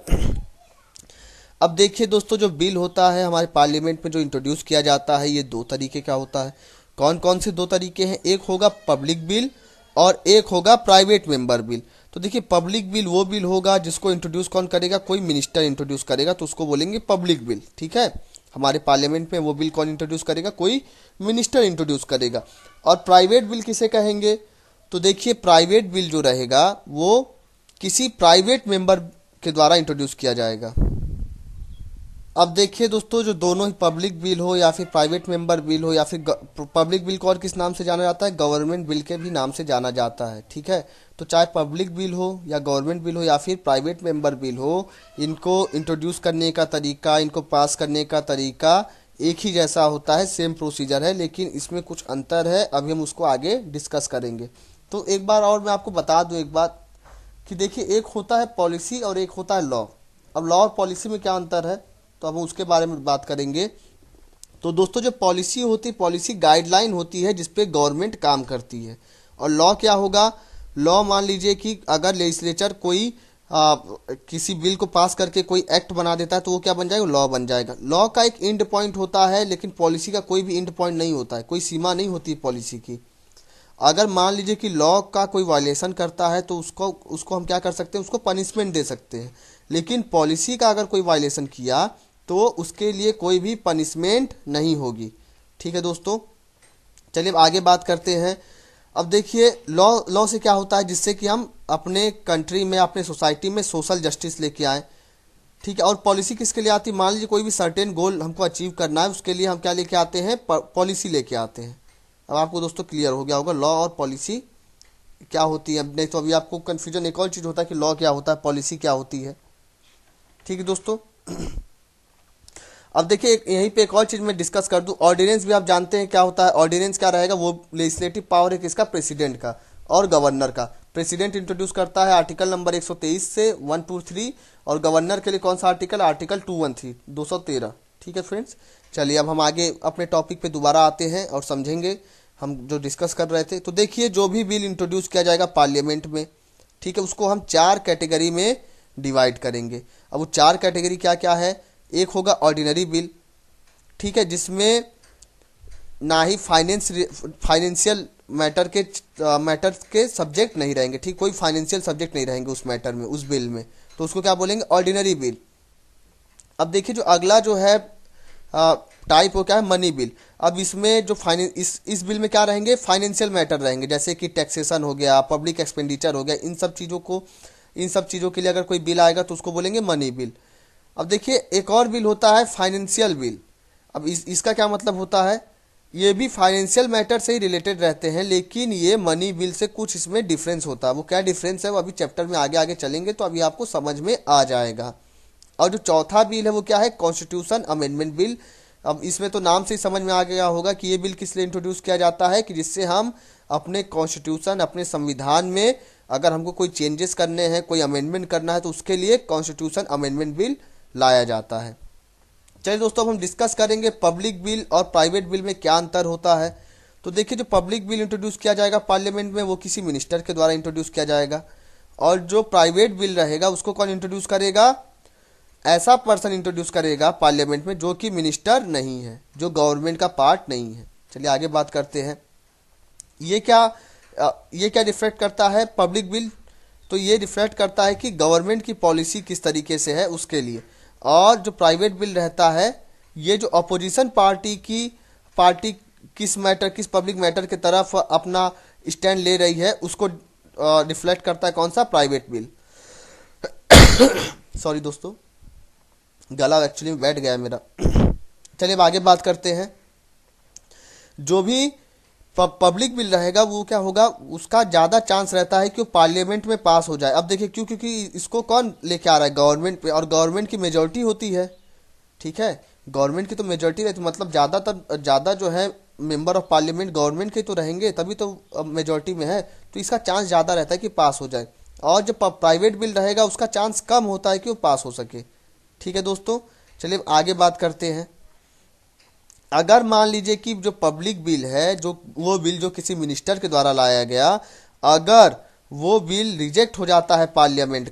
अब देखिए दोस्तों, जो बिल होता है हमारे पार्लियामेंट में जो इंट्रोड्यूस किया जाता है, ये 2 तरीके का होता है। कौन कौन से 2 तरीके हैं, एक होगा पब्लिक बिल और एक होगा प्राइवेट मेंबर बिल। तो देखिए, पब्लिक बिल वो बिल होगा जिसको इंट्रोड्यूस कौन करेगा, कोई मिनिस्टर इंट्रोड्यूस करेगा, तो उसको बोलेंगे पब्लिक बिल, ठीक है। हमारे पार्लियामेंट में वो बिल कौन इंट्रोड्यूस करेगा, कोई मिनिस्टर इंट्रोड्यूस करेगा। और प्राइवेट बिल किसे कहेंगे, तो देखिए प्राइवेट बिल जो रहेगा वो किसी प्राइवेट मेंबर के द्वारा इंट्रोड्यूस किया जाएगा। अब देखिए दोस्तों, जो दोनों ही पब्लिक बिल हो या फिर प्राइवेट मेंबर बिल हो या फिर पब्लिक बिल को और किस नाम से जाना जाता है, गवर्नमेंट बिल के भी नाम से जाना जाता है। ठीक है, तो चाहे पब्लिक बिल हो या गवर्नमेंट बिल हो या फिर प्राइवेट मेंबर बिल हो, इनको इंट्रोड्यूस करने का तरीका, इनको पास करने का तरीका एक ही जैसा होता है, सेम प्रोसीजर है, लेकिन इसमें कुछ अंतर है। अभी हम उसको आगे डिस्कस करेंगे। तो एक बार और मैं आपको बता दूं एक बात, कि देखिए एक होता है पॉलिसी और एक होता है लॉ। अब लॉ और पॉलिसी में क्या अंतर है, तो अब हम उसके बारे में बात करेंगे। तो दोस्तों, जो पॉलिसी होती है, पॉलिसी गाइडलाइन होती है जिसपे गवर्नमेंट काम करती है। और लॉ क्या होगा, लॉ मान लीजिए कि अगर लेजिस्लेचर कोई किसी बिल को पास करके कोई एक्ट बना देता है तो वो क्या बन जाएगा, लॉ बन जाएगा। लॉ का एक एंड पॉइंट होता है, लेकिन पॉलिसी का कोई भी एंड पॉइंट नहीं होता है, कोई सीमा नहीं होती पॉलिसी की। अगर मान लीजिए कि लॉ का कोई वायलेशन करता है तो उसको उसको हम क्या कर सकते हैं, उसको पनिशमेंट दे सकते हैं। लेकिन पॉलिसी का अगर कोई वायलेशन किया तो उसके लिए कोई भी पनिशमेंट नहीं होगी। ठीक है दोस्तों, चलिए अब आगे बात करते हैं। अब देखिए लॉ लॉ से क्या होता है, जिससे कि हम अपने कंट्री में, अपने सोसाइटी में सोशल जस्टिस लेके आए। ठीक है, और पॉलिसी किसके लिए आती है, मान लीजिए कोई भी सर्टेन गोल हमको अचीव करना है, उसके लिए हम क्या लेके आते हैं, पॉलिसी लेके आते हैं। अब आपको दोस्तों क्लियर हो गया होगा लॉ और पॉलिसी क्या होती है। नहीं तो अभी आपको कन्फ्यूजन एक और चीज़ होता है कि लॉ क्या होता है, पॉलिसी क्या होती है। ठीक है दोस्तों, अब देखिए यहीं पे एक और चीज़ मैं डिस्कस कर दूं। ऑर्डिनेंस भी आप जानते हैं क्या होता है। ऑर्डिनेंस क्या रहेगा, वो लेजिस्लेटिव पावर है किसका, प्रेसिडेंट का और गवर्नर का। प्रेसिडेंट इंट्रोड्यूस करता है आर्टिकल नंबर 123 से 123, और गवर्नर के लिए कौन सा आर्टिकल, आर्टिकल 213, 213। ठीक है फ्रेंड्स, चलिए अब हम आगे अपने टॉपिक पे दोबारा आते हैं और समझेंगे हम जो डिस्कस कर रहे थे। तो देखिए जो भी बिल इंट्रोड्यूस किया जाएगा पार्लियामेंट में, ठीक है, उसको हम 4 कैटेगरी में डिवाइड करेंगे। अब वो 4 कैटेगरी क्या क्या है, एक होगा ऑर्डिनरी बिल, ठीक है, जिसमें ना ही फाइनेंशियल मैटर के सब्जेक्ट नहीं रहेंगे। ठीक, कोई फाइनेंशियल सब्जेक्ट नहीं रहेंगे उस मैटर में, उस बिल में, तो उसको क्या बोलेंगे, ऑर्डिनरी बिल। अब देखिए जो अगला जो है टाइप हो क्या है, मनी बिल। अब इसमें जो इस बिल में क्या रहेंगे, फाइनेंशियल मैटर रहेंगे, जैसे कि टैक्सेशन हो गया, पब्लिक एक्सपेंडिचर हो गया, इन सब चीज़ों के लिए अगर कोई बिल आएगा तो उसको बोलेंगे मनी बिल। अब देखिए एक और बिल होता है फाइनेंशियल बिल। अब इसका क्या मतलब होता है, ये भी फाइनेंशियल मैटर से ही रिलेटेड रहते हैं, लेकिन ये मनी बिल से कुछ इसमें डिफरेंस होता है। वो क्या डिफरेंस है वो अभी चैप्टर में आगे आगे चलेंगे तो अभी आपको समझ में आ जाएगा। और जो चौथा बिल है वो क्या है, कॉन्स्टिट्यूशन अमेंडमेंट बिल। अब इसमें तो नाम से ही समझ में आ गया होगा कि ये बिल किस लिए इंट्रोड्यूस किया जाता है, कि जिससे हम अपने कॉन्स्टिट्यूशन, अपने संविधान में अगर हमको कोई चेंजेस करने हैं, कोई अमेंडमेंट करना है, तो उसके लिए कॉन्स्टिट्यूशन अमेंडमेंट बिल लाया जाता है। चलिए दोस्तों, अब हम डिस्कस करेंगे पब्लिक बिल और प्राइवेट बिल में क्या अंतर होता है। तो देखिए जो पब्लिक बिल इंट्रोड्यूस किया जाएगा पार्लियामेंट में, वो किसी मिनिस्टर के द्वारा इंट्रोड्यूस किया जाएगा। और जो प्राइवेट बिल रहेगा उसको कौन इंट्रोड्यूस करेगा, ऐसा पर्सन इंट्रोड्यूस करेगा पार्लियामेंट में जो कि मिनिस्टर नहीं है, जो गवर्नमेंट का पार्ट नहीं है। चलिए आगे बात करते हैं। ये क्या रिफ्लेक्ट करता है पब्लिक बिल, तो ये रिफ्लेक्ट करता है कि गवर्नमेंट की पॉलिसी किस तरीके से है उसके लिए। और जो प्राइवेट बिल रहता है, ये जो अपोजिशन पार्टी किस पब्लिक मैटर की तरफ अपना स्टैंड ले रही है उसको रिफ्लेक्ट करता है, कौन सा, प्राइवेट बिल। सॉरी दोस्तों, गला एक्चुअली बैठ गया है मेरा। चलिए अब आगे बात करते हैं। जो भी पब्लिक बिल रहेगा वो क्या होगा, उसका ज़्यादा चांस रहता है कि वो पार्लियामेंट में पास हो जाए। अब देखिए क्यों, क्योंकि इसको कौन लेके आ रहा है, गवर्नमेंट पे, और गवर्नमेंट की मेजॉरिटी होती है। ठीक है, गवर्नमेंट की तो मेजॉरिटी रहती है, मतलब ज़्यादा जो है मेंबर ऑफ पार्लियामेंट गवर्नमेंट के तो रहेंगे, तभी तो मेजॉरिटी में है, तो इसका चांस ज़्यादा रहता है कि पास हो जाए। और जो प्राइवेट बिल रहेगा उसका चांस कम होता है कि वो पास हो सके। ठीक है दोस्तों, चलिए आगे बात करते हैं। अगर मान लीजिए कि जो पब्लिक बिल है, वो बिल जो किसी मिनिस्टर के द्वारा लाया गया, अगर वो बिल रिजेक्ट हो जाता है पार्लियामेंट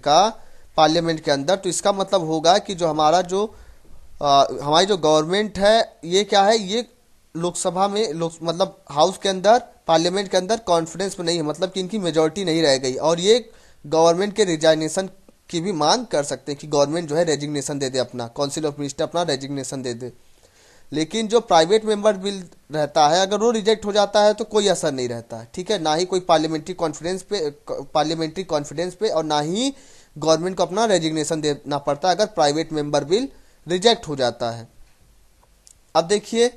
के अंदर, तो इसका मतलब होगा कि जो हमारी जो गवर्नमेंट है, ये क्या है, ये लोकसभा में मतलब हाउस के अंदर, पार्लियामेंट के अंदर कॉन्फिडेंस में नहीं है, मतलब कि इनकी मेजॉरिटी नहीं रह गई। और ये गवर्नमेंट के रिजाइनेशन की भी मांग कर सकते हैं कि गवर्नमेंट जो है रेजिग्नेशन दे दे, अपना काउंसिल ऑफ मिनिस्टर अपना रेजिग्नेशन दे दे। लेकिन जो प्राइवेट मेंबर बिल रहता है, अगर वो रिजेक्ट हो जाता है तो कोई असर नहीं रहता है। ठीक है, ना ही कोई पार्लियामेंट्री कॉन्फिडेंस पे और ना ही गवर्नमेंट को अपना रेजिग्नेशन देना पड़ता है अगर प्राइवेट मेंबर बिल रिजेक्ट हो जाता है। अब देखिए,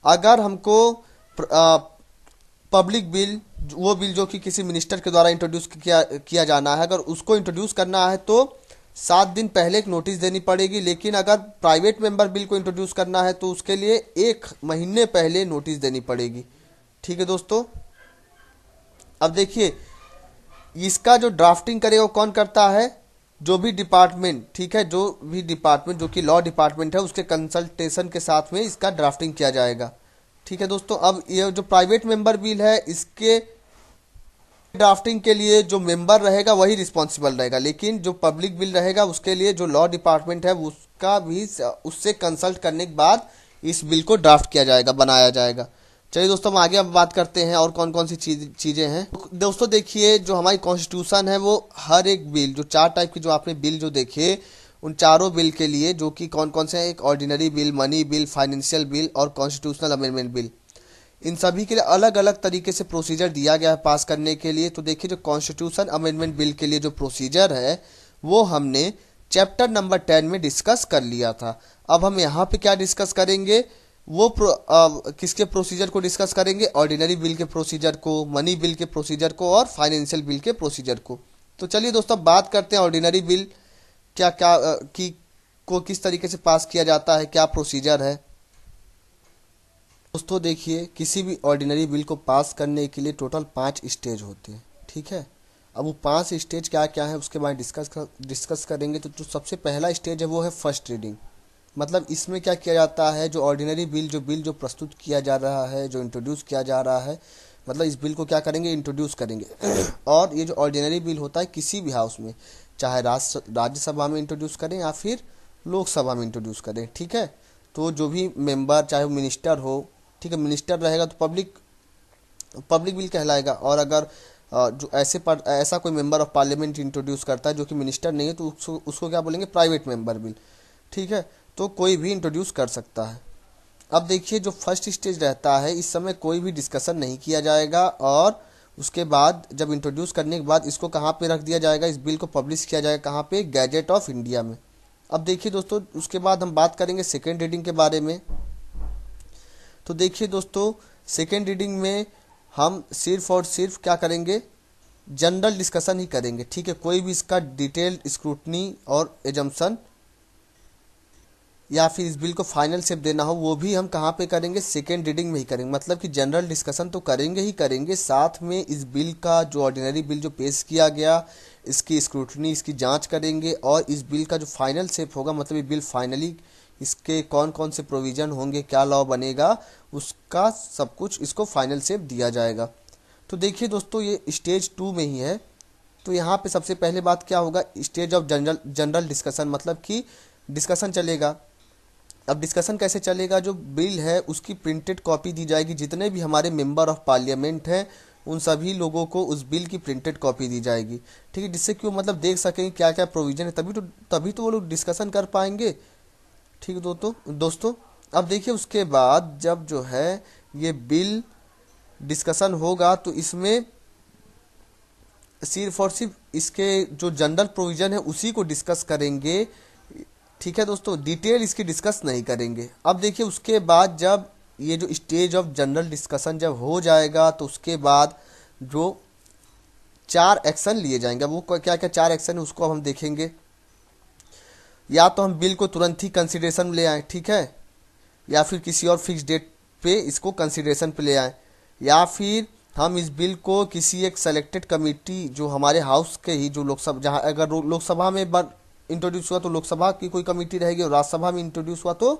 अगर हमको पब्लिक बिल, वो बिल जो कि किसी मिनिस्टर के द्वारा इंट्रोड्यूस किया जाना है, अगर उसको इंट्रोड्यूस करना है तो 7 दिन पहले एक नोटिस देनी पड़ेगी। लेकिन अगर प्राइवेट मेंबर बिल को इंट्रोड्यूस करना है तो उसके लिए 1 महीने पहले नोटिस देनी पड़ेगी। ठीक है दोस्तों। अब देखिए, इसका जो ड्राफ्टिंग करेगा वो कौन करता है? जो भी डिपार्टमेंट, ठीक है, जो भी डिपार्टमेंट जो कि लॉ डिपार्टमेंट है, उसके कंसल्टेशन के साथ में इसका ड्राफ्टिंग किया जाएगा। ठीक है दोस्तों। अब ये जो प्राइवेट मेंबर बिल है, इसके ड्राफ्टिंग के लिए जो मेंबर रहेगा वही रिस्पॉन्सिबल रहेगा, लेकिन जो पब्लिक बिल रहेगा उसके लिए जो लॉ डिपार्टमेंट है उसका भी उससे कंसल्ट करने के बाद इस बिल को ड्राफ्ट किया जाएगा, बनाया जाएगा। चलिए दोस्तों, हम आगे अब बात करते हैं और कौन कौन सी चीज़ें हैं। दोस्तों देखिए, जो हमारी कॉन्स्टिट्यूशन है वो हर एक बिल, जो 4 टाइप की जो आपने बिल जो देखे, उन चारों बिल के लिए, जो कि कौन कौन से हैं, एक ordinary bill, money bill, financial bill और कॉन्स्टिट्यूशनल अमेंडमेंट बिल, इन सभी के लिए अलग अलग तरीके से प्रोसीजर दिया गया है पास करने के लिए। तो देखिए, जो कॉन्स्टिट्यूशन अमेंडमेंट बिल के लिए जो प्रोसीजर है वो हमने चैप्टर नंबर 10 में डिस्कस कर लिया था। अब हम यहाँ पे क्या डिस्कस करेंगे? वो किसके प्रोसीजर को डिस्कस करेंगे? ऑर्डिनरी बिल के प्रोसीजर को, मनी बिल के प्रोसीजर को और फाइनेंशियल बिल के प्रोसीजर को। तो चलिए दोस्तों, बात करते हैं ऑर्डिनरी बिल क्या क्या को किस तरीके से पास किया जाता है, क्या प्रोसीजर है। दोस्तों देखिए, किसी भी ऑर्डिनरी बिल को पास करने के लिए टोटल 5 स्टेज होते हैं। ठीक है। अब वो 5 स्टेज क्या क्या है उसके बारे में डिस्कस करेंगे। तो जो सबसे पहला स्टेज है वो है फर्स्ट रीडिंग। मतलब इसमें क्या किया जाता है, जो ऑर्डिनरी बिल जो प्रस्तुत किया जा रहा है, जो इंट्रोड्यूस किया जा रहा है, मतलब इस बिल को क्या करेंगे, इंट्रोड्यूस करेंगे। और ये जो ऑर्डिनरी बिल होता है किसी भी हाउस में, चाहे राज्यसभा में इंट्रोड्यूस करें या फिर लोकसभा में इंट्रोड्यूस करें। ठीक है। तो जो भी मेंबर, चाहे वो मिनिस्टर हो, ठीक है, मिनिस्टर रहेगा तो पब्लिक बिल कहलाएगा। और अगर जो ऐसा कोई मेंबर ऑफ पार्लियामेंट इंट्रोड्यूस करता है जो कि मिनिस्टर नहीं है तो उसको क्या बोलेंगे, प्राइवेट मेंबर बिल। ठीक है। तो कोई भी इंट्रोड्यूस कर सकता है। अब देखिए, जो फर्स्ट स्टेज रहता है, इस समय कोई भी डिस्कशन नहीं किया जाएगा और उसके बाद जब इंट्रोड्यूस करने के बाद इसको कहाँ पे रख दिया जाएगा, इस बिल को पब्लिश किया जाएगा कहाँ पे, गैजेट ऑफ इंडिया में। अब देखिए दोस्तों, उसके बाद हम बात करेंगे सेकेंड रीडिंग के बारे में। तो देखिए दोस्तों, सेकेंड रीडिंग में हम सिर्फ और सिर्फ क्या करेंगे, जनरल डिस्कशन ही करेंगे। ठीक है। कोई भी इसका डिटेल्ड स्क्रूटनी और एजम्पशन या फिर इस बिल को फाइनल शेप देना हो वो भी हम कहाँ पे करेंगे, सेकेंड रीडिंग में ही करेंगे। मतलब कि जनरल डिस्कशन तो करेंगे ही करेंगे, साथ में इस बिल का जो ऑर्डिनरी बिल जो पेश किया गया, इसकी स्क्रूटनी, इसकी जांच करेंगे और इस बिल का जो फाइनल शेप होगा, मतलब ये बिल फाइनली इसके कौन कौन से प्रोविज़न होंगे, क्या लॉ बनेगा, उसका सब कुछ इसको फाइनल शेप दिया जाएगा। तो देखिए दोस्तों, ये स्टेज 2 में ही है। तो यहाँ पे सबसे पहले बात क्या होगा, स्टेज ऑफ जनरल डिस्कशन, मतलब कि डिस्कशन चलेगा। अब डिस्कशन कैसे चलेगा, जो बिल है उसकी प्रिंटेड कॉपी दी जाएगी, जितने भी हमारे मेंबर ऑफ पार्लियामेंट हैं उन सभी लोगों को उस बिल की प्रिंटेड कॉपी दी जाएगी। ठीक है। जिससे कि वो मतलब देख सकें क्या क्या प्रोविज़न है, तभी तो वो लोग डिस्कशन कर पाएंगे। ठीक है दोस्तों, अब देखिए, उसके बाद जब जो है ये बिल डिस्कशन होगा तो इसमें सिर्फ और सिर्फ इसके जो जनरल प्रोविज़न है उसी को डिस्कस करेंगे। ठीक है दोस्तों, डिटेल इसकी डिस्कस नहीं करेंगे। अब देखिए, उसके बाद जब ये जो स्टेज ऑफ जनरल डिस्कशन जब हो जाएगा तो उसके बाद जो 4 एक्शन लिए जाएंगे, वो क्या क्या 4 एक्शन है उसको अब हम देखेंगे। या तो हम बिल को तुरंत ही कंसिडरेशन में ले आएँ, ठीक है, या फिर किसी और फिक्स डेट पे इसको कंसिडरेशन पे ले आएँ, या फिर हम इस बिल को किसी एक सेलेक्टेड कमेटी, जो हमारे हाउस के ही जो लोकसभा, जहाँ अगर लोकसभा में इंट्रोड्यूस हुआ तो लोकसभा की कोई कमेटी रहेगी और राज्यसभा में इंट्रोड्यूस हुआ तो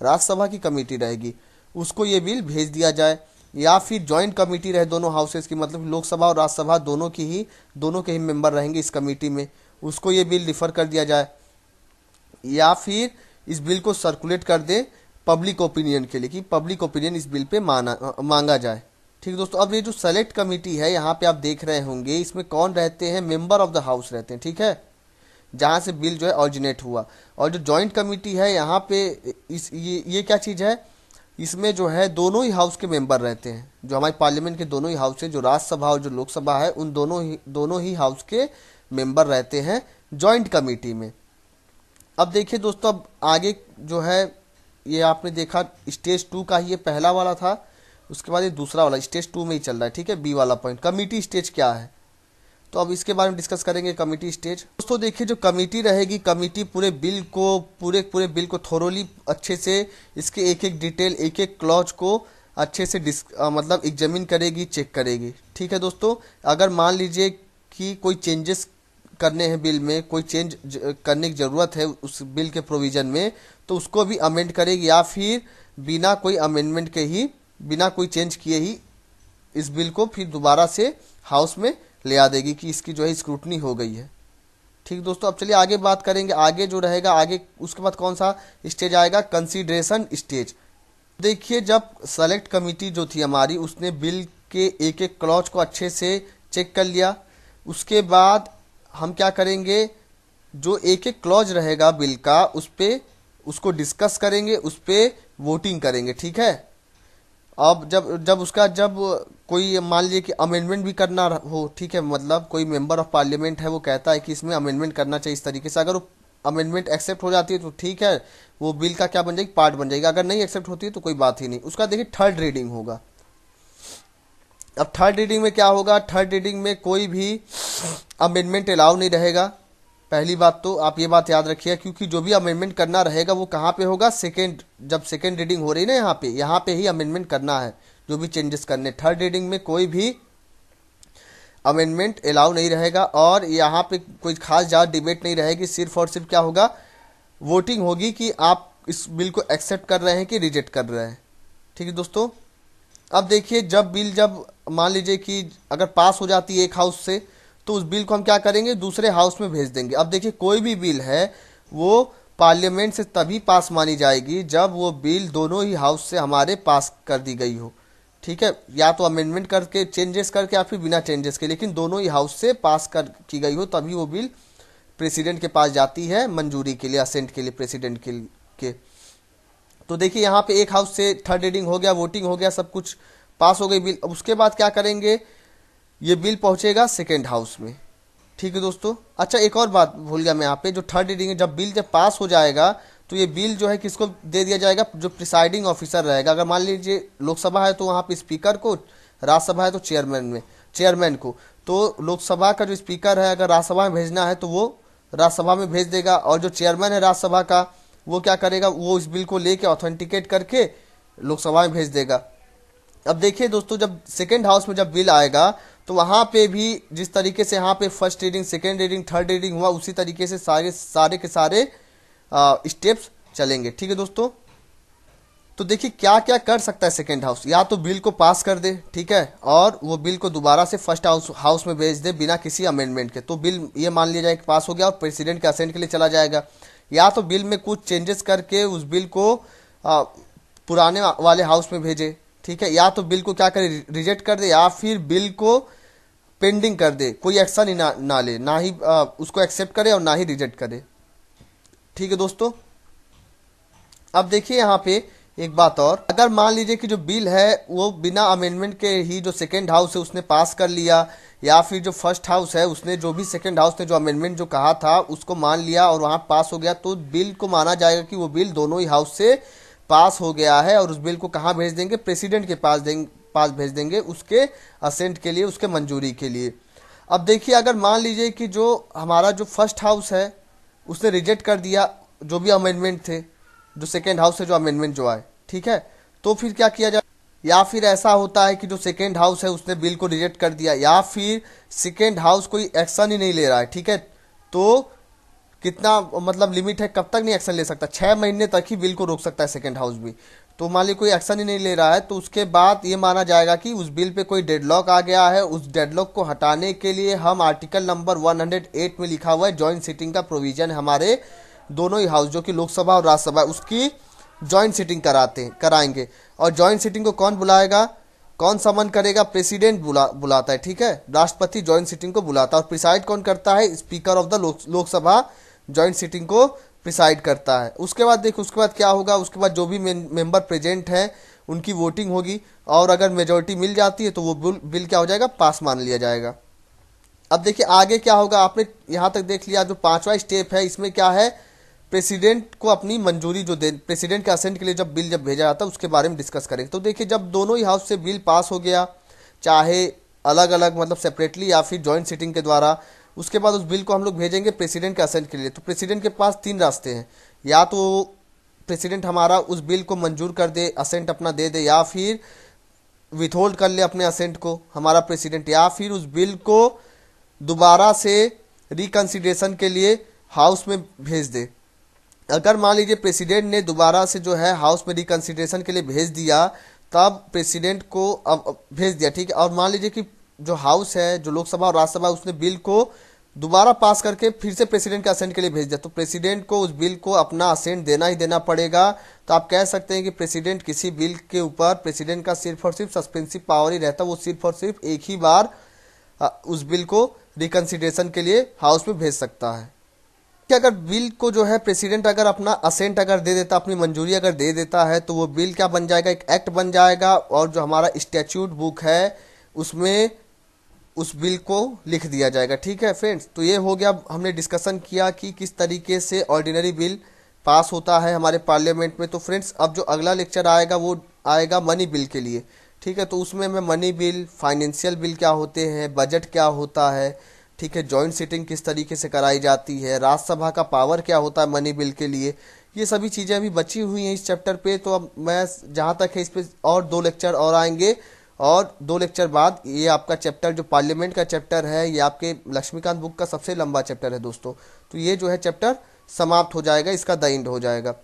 राज्यसभा की कमेटी रहेगी, उसको ये बिल भेज दिया जाए। या फिर जॉइंट कमेटी रहे दोनों हाउसेस की, मतलब लोकसभा और राज्यसभा दोनों के ही मेंबर रहेंगे इस कमेटी में, उसको ये बिल रिफ़र कर दिया जाए। या फिर इस बिल को सर्कुलेट कर दे पब्लिक ओपिनियन के लिए, कि पब्लिक ओपिनियन इस बिल पे मांगा जाए। ठीक दोस्तों, अब ये जो सेलेक्ट कमेटी है यहाँ पे आप देख रहे होंगे, इसमें कौन रहते हैं, मेंबर ऑफ द हाउस रहते हैं। ठीक है। जहाँ से बिल जो है ऑरिजिनेट हुआ। और जो जॉइंट कमेटी है यहाँ पे ये क्या चीज़ है, इसमें जो है दोनों ही हाउस के मेंबर रहते हैं, जो हमारे पार्लियामेंट के दोनों ही हाउस है, जो राज्यसभा और जो लोकसभा है, उन दोनों ही हाउस के मेंबर रहते हैं जॉइंट कमेटी में। अब देखिए दोस्तों, अब आगे जो है ये आपने देखा स्टेज 2 का ही ये पहला वाला था, उसके बाद ये दूसरा वाला स्टेज 2 में ही चल रहा है, ठीक है। बी वाला पॉइंट कमिटी स्टेज क्या है, तो अब इसके बारे में डिस्कस करेंगे। कमिटी स्टेज दोस्तों देखिए, जो कमिटी रहेगी, कमिटी पूरे बिल को पूरे बिल को थोरोली अच्छे से इसके एक एक डिटेल एक एक क्लॉज को अच्छे से मतलब एग्जामिन करेगी, चेक करेगी, ठीक है दोस्तों। अगर मान लीजिए कि कोई चेंजेस करने हैं बिल में, कोई चेंज करने की ज़रूरत है उस बिल के प्रोविज़न में, तो उसको भी अमेंड करेगी, या फिर बिना कोई अमेंडमेंट के ही, बिना कोई चेंज किए ही इस बिल को फिर दोबारा से हाउस में ले आ देगी कि इसकी जो है स्क्रूटनी हो गई है, ठीक दोस्तों। अब चलिए आगे बात करेंगे। आगे जो रहेगा, आगे उसके बाद कौन सा स्टेज आएगा, कंसीडरेशन स्टेज। देखिए, जब सेलेक्ट कमेटी जो थी हमारी, उसने बिल के एक एक क्लॉज को अच्छे से चेक कर लिया। उसके बाद हम क्या करेंगे, जो एक एक क्लॉज रहेगा बिल का, उस पे उसको डिस्कस करेंगे, उस पे वोटिंग करेंगे, ठीक है। अब जब कोई मान लीजिए कि अमेंडमेंट भी करना हो, ठीक है, मतलब कोई मेंबर ऑफ पार्लियामेंट है, वो कहता है कि इसमें अमेंडमेंट करना चाहिए इस तरीके से, अगर वो अमेंडमेंट एक्सेप्ट हो जाती है तो ठीक है, वो बिल का क्या बन जाएगी, पार्ट बन जाएगा। अगर नहीं एक्सेप्ट होती है तो कोई बात ही नहीं। उसका देखिए थर्ड रीडिंग होगा। अब थर्ड रीडिंग में क्या होगा, थर्ड रीडिंग में कोई भी अमेंडमेंट अलाउ नहीं रहेगा। पहली बात तो आप ये बात याद रखिए, क्योंकि जो भी अमेंडमेंट करना रहेगा वो कहाँ पे होगा, सेकेंड, जब सेकेंड रीडिंग हो रही है ना, यहाँ पे ही अमेंडमेंट करना है, जो भी चेंजेस करने। थर्ड रीडिंग में कोई भी अमेंडमेंट अलाउ नहीं रहेगा, और यहाँ पे कोई खास ज़्यादा डिबेट नहीं रहेगी। सिर्फ और सिर्फ क्या होगा, वोटिंग होगी कि आप इस बिल को एक्सेप्ट कर रहे हैं कि रिजेक्ट कर रहे हैं, ठीक है दोस्तों। अब देखिए, जब मान लीजिए कि अगर पास हो जाती है एक हाउस से, तो उस बिल को हम क्या करेंगे, दूसरे हाउस में भेज देंगे। अब देखिए, कोई भी बिल है वो पार्लियामेंट से तभी पास मानी जाएगी जब वो बिल दोनों ही हाउस से हमारे पास कर दी गई हो, ठीक है। या तो अमेंडमेंट करके, चेंजेस करके, या फिर बिना चेंजेस के, लेकिन दोनों ही हाउस से पास कर की गई हो, तभी वो बिल प्रेसिडेंट के पास जाती है मंजूरी के लिए, असेंट के लिए, प्रेसिडेंट के। तो देखिए, यहाँ पे एक हाउस से थर्ड रीडिंग हो गया, वोटिंग हो गया, सब कुछ पास हो गई बिल। अब उसके बाद क्या करेंगे, ये बिल पहुंचेगा सेकेंड हाउस में, ठीक है दोस्तों। अच्छा, एक और बात भूल गया मैं यहाँ पे, जो थर्ड रीडिंग है, जब बिल पास हो जाएगा तो ये बिल जो है किसको दे दिया जाएगा, जो प्रिसाइडिंग ऑफिसर रहेगा। अगर मान लीजिए लोकसभा है तो वहाँ पे स्पीकर को, राज्यसभा है तो चेयरमैन को। तो लोकसभा का जो स्पीकर है, अगर राज्यसभा में भेजना है तो वो राज्यसभा में भेज देगा, और जो चेयरमैन है राज्यसभा का, वो क्या करेगा, वो इस बिल को लेके ऑथेंटिकेट करके लोकसभा में भेज देगा। अब देखिए दोस्तों, जब सेकेंड हाउस में जब बिल आएगा, तो वहाँ पे भी जिस तरीके से यहाँ पे first reading, second reading, third reading हुआ, उसी तरीके से सारे के सारे स्टेप्स चलेंगे, ठीक है दोस्तों। तो देखिए, क्या क्या कर सकता है सेकेंड हाउस, या तो बिल को पास कर दे, ठीक है, और वो बिल को दोबारा से फर्स्ट हाउस में भेज दे बिना किसी अमेंडमेंट के, तो बिल ये मान लिया जाए कि पास हो गया और प्रेसिडेंट के असेंट के लिए चला जाएगा। या तो बिल में कुछ चेंजेस करके उस बिल को पुराने वाले हाउस में भेजे, ठीक है। या तो बिल को क्या करे, रिजेक्ट कर दे, या फिर बिल को पेंडिंग कर दे, कोई एक्शन ही ना ले, ना ही उसको एक्सेप्ट करे और ना ही रिजेक्ट करे, ठीक है दोस्तों। अब देखिए, यहाँ पे एक बात और, अगर मान लीजिए कि जो बिल है वो बिना अमेंडमेंट के ही जो सेकेंड हाउस है उसने पास कर लिया, या फिर जो फर्स्ट हाउस है उसने जो भी सेकेंड हाउस ने जो अमेंडमेंट जो कहा था उसको मान लिया और वहाँ पास हो गया, तो बिल को माना जाएगा कि वो बिल दोनों ही हाउस से पास हो गया है, और उस बिल को कहाँ भेज देंगे, प्रेसिडेंट के पास भेज देंगे, उसके असेंट के लिए, उसके मंजूरी के लिए। अब देखिए, अगर मान लीजिए कि जो हमारा जो फर्स्ट हाउस है उसने रिजेक्ट कर दिया जो भी अमेंडमेंट थे, जो सेकेंड हाउस से जो अमेंडमेंट जो आए, ठीक है, तो फिर क्या किया जाए। या फिर ऐसा होता है कि जो सेकेंड हाउस है उसने बिल को रिजेक्ट कर दिया, या फिर सेकेंड हाउस कोई एक्शन ही नहीं ले रहा है, ठीक है, तो कितना मतलब लिमिट है, कब तक नहीं एक्शन ले सकता, 6 महीने तक ही बिल को रोक सकता है सेकेंड हाउस भी। तो मान ली कोई एक्शन ही नहीं ले रहा है, तो उसके बाद ये माना जाएगा कि उस बिल पे कोई डेडलॉक आ गया है। उस डेडलॉक को हटाने के लिए हम आर्टिकल नंबर 108 में लिखा हुआ है जॉइंट सिटिंग का प्रोविजन, हमारे दोनों ही हाउस जो कि लोकसभा और राज्यसभा, उसकी जॉइंट सिटिंग कराएंगे। और जॉइंट सिटिंग को कौन बुलाएगा, कौन समन करेगा, प्रेसिडेंट बुलाता है, ठीक है, राष्ट्रपति जॉइंट सिटिंग को बुलाता है। और प्रिसाइड कौन करता है, speaker of the Lok Sabha joint sitting को प्रिसाइड करता है। उसके बाद देखो, उसके बाद क्या होगा, उसके बाद जो भी मेंबर प्रेजेंट हैं उनकी वोटिंग होगी, और अगर मेजोरिटी मिल जाती है तो वो बिल क्या हो जाएगा, पास मान लिया जाएगा। अब देखिए आगे क्या होगा, आपने यहाँ तक देख लिया। जो 5वां स्टेप है इसमें क्या है, प्रेसिडेंट को अपनी मंजूरी जो दे, प्रेसिडेंट के असेंट के लिए जब बिल जब भेजा जाता है उसके बारे में डिस्कस करेंगे। तो देखिए, जब दोनों ही हाउस से बिल पास हो गया, चाहे अलग अलग मतलब सेपरेटली या फिर जॉइंट सिटिंग के द्वारा, उसके बाद उस बिल को हम लोग भेजेंगे प्रेसिडेंट के असेंट के लिए। तो प्रेसिडेंट के पास तीन रास्ते हैं, या तो प्रेसिडेंट हमारा उस बिल को मंजूर कर दे, असेंट अपना दे दे, या फिर विथहोल्ड कर ले अपने असेंट को हमारा प्रेसिडेंट, या फिर उस बिल को दोबारा से रिकंसिडरेशन के लिए हाउस में भेज दे। अगर मान लीजिए प्रेसिडेंट ने दोबारा से जो है हाउस में रिकंसिडरेशन के लिए भेज दिया, तब प्रेसिडेंट को अब भेज दिया, ठीक है, और मान लीजिए कि जो हाउस है, जो लोकसभा और राज्यसभा, उसने बिल को दोबारा पास करके फिर से प्रेसिडेंट के असेंट के लिए भेज दिया, तो प्रेसिडेंट को उस बिल को अपना असेंट देना ही देना पड़ेगा। तो आप कह सकते हैं कि प्रेसिडेंट किसी बिल के ऊपर, प्रेसिडेंट का सिर्फ और सिर्फ सस्पेंसिव पावर ही रहता है, वो सिर्फ और सिर्फ एक ही बार उस बिल को रिकंसिडरेशन के लिए हाउस में भेज सकता है। कि अगर बिल को जो है प्रेसिडेंट अगर अपना असेंट अगर दे देता, अपनी मंजूरी अगर दे देता है, तो वो बिल क्या बन जाएगा, एक एक्ट बन जाएगा, और जो हमारा स्टैट्यूट बुक है उसमें उस बिल को लिख दिया जाएगा। ठीक है फ्रेंड्स, तो ये हो गया, हमने डिस्कशन किया कि किस तरीके से ऑर्डिनरी बिल पास होता है हमारे पार्लियामेंट में। तो फ्रेंड्स, अब जो अगला लेक्चर आएगा वो आएगा मनी बिल के लिए, ठीक है। तो उसमें मैं मनी बिल, फाइनेंशियल बिल क्या होते हैं, बजट क्या होता है, ठीक है, जॉइंट सिटिंग किस तरीके से कराई जाती है, राज्यसभा का पावर क्या होता है मनी बिल के लिए, ये सभी चीज़ें अभी बची हुई हैं इस चैप्टर पे। तो अब मैं जहाँ तक है इस पे और 2 लेक्चर और आएंगे, और 2 लेक्चर बाद ये आपका चैप्टर जो पार्लियामेंट का चैप्टर है, ये आपके लक्ष्मीकांत बुक का सबसे लंबा चैप्टर है दोस्तों। तो ये जो है चैप्टर समाप्त हो जाएगा, इसका द एंड हो जाएगा।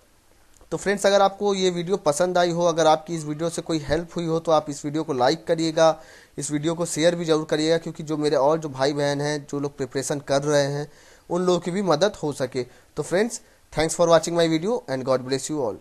तो फ्रेंड्स, अगर आपको ये वीडियो पसंद आई हो, अगर आपकी इस वीडियो से कोई हेल्प हुई हो, तो आप इस वीडियो को लाइक करिएगा, इस वीडियो को शेयर भी जरूर करिएगा, क्योंकि जो मेरे और जो भाई बहन हैं, जो लोग प्रिपरेशन कर रहे हैं, उन लोगों की भी मदद हो सके। तो friends, thanks for watching my video and God bless you all.